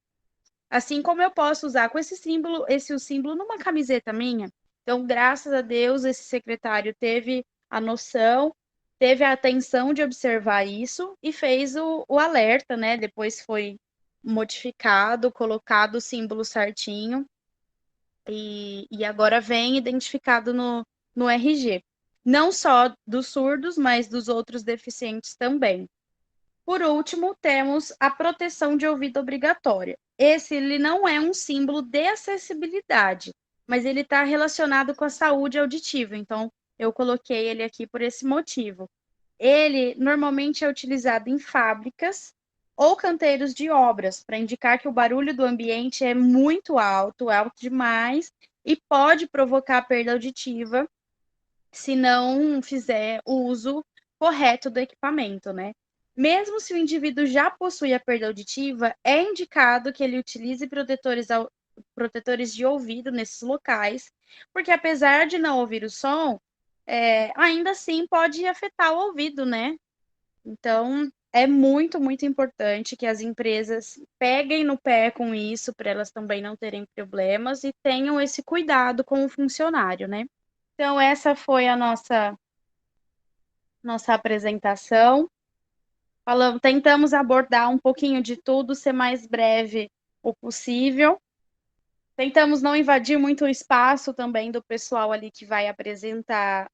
Assim como eu posso usar com esse símbolo numa camiseta minha. Então, graças a Deus, esse secretário teve a noção, teve a atenção de observar isso e fez o alerta, né? Depois foi modificado, colocado o símbolo certinho, e agora vem identificado no RG. Não só dos surdos, mas dos outros deficientes também. Por último, temos a proteção de ouvido obrigatória. Esse ele não é um símbolo de acessibilidade, mas ele está relacionado com a saúde auditiva. Então, eu coloquei ele aqui por esse motivo. Ele normalmente é utilizado em fábricas ou canteiros de obras, para indicar que o barulho do ambiente é muito alto, alto demais, e pode provocar perda auditiva se não fizer o uso correto do equipamento, né? Mesmo se o indivíduo já possui a perda auditiva, é indicado que ele utilize protetores de ouvido nesses locais, porque apesar de não ouvir o som, ainda assim pode afetar o ouvido, né? Então, é muito, muito importante que as empresas peguem no pé com isso, para elas também não terem problemas e tenham esse cuidado com o funcionário, né? Então, essa foi a nossa apresentação. Tentamos abordar um pouquinho de tudo, ser mais breve o possível. Tentamos não invadir muito o espaço também do pessoal ali que vai apresentar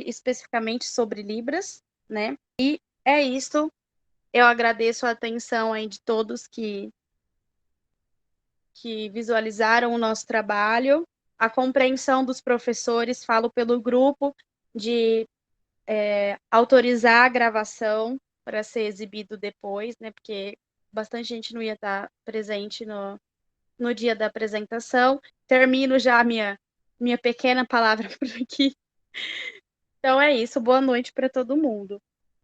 especificamente sobre Libras, né? E é isso. Eu agradeço a atenção aí de todos que visualizaram o nosso trabalho, a compreensão dos professores, falo pelo grupo, de autorizar a gravação para ser exibido depois, né? Porque bastante gente não ia estar presente no dia da apresentação. Termino já a minha pequena palavra por aqui. Então é isso. Boa noite para todo mundo.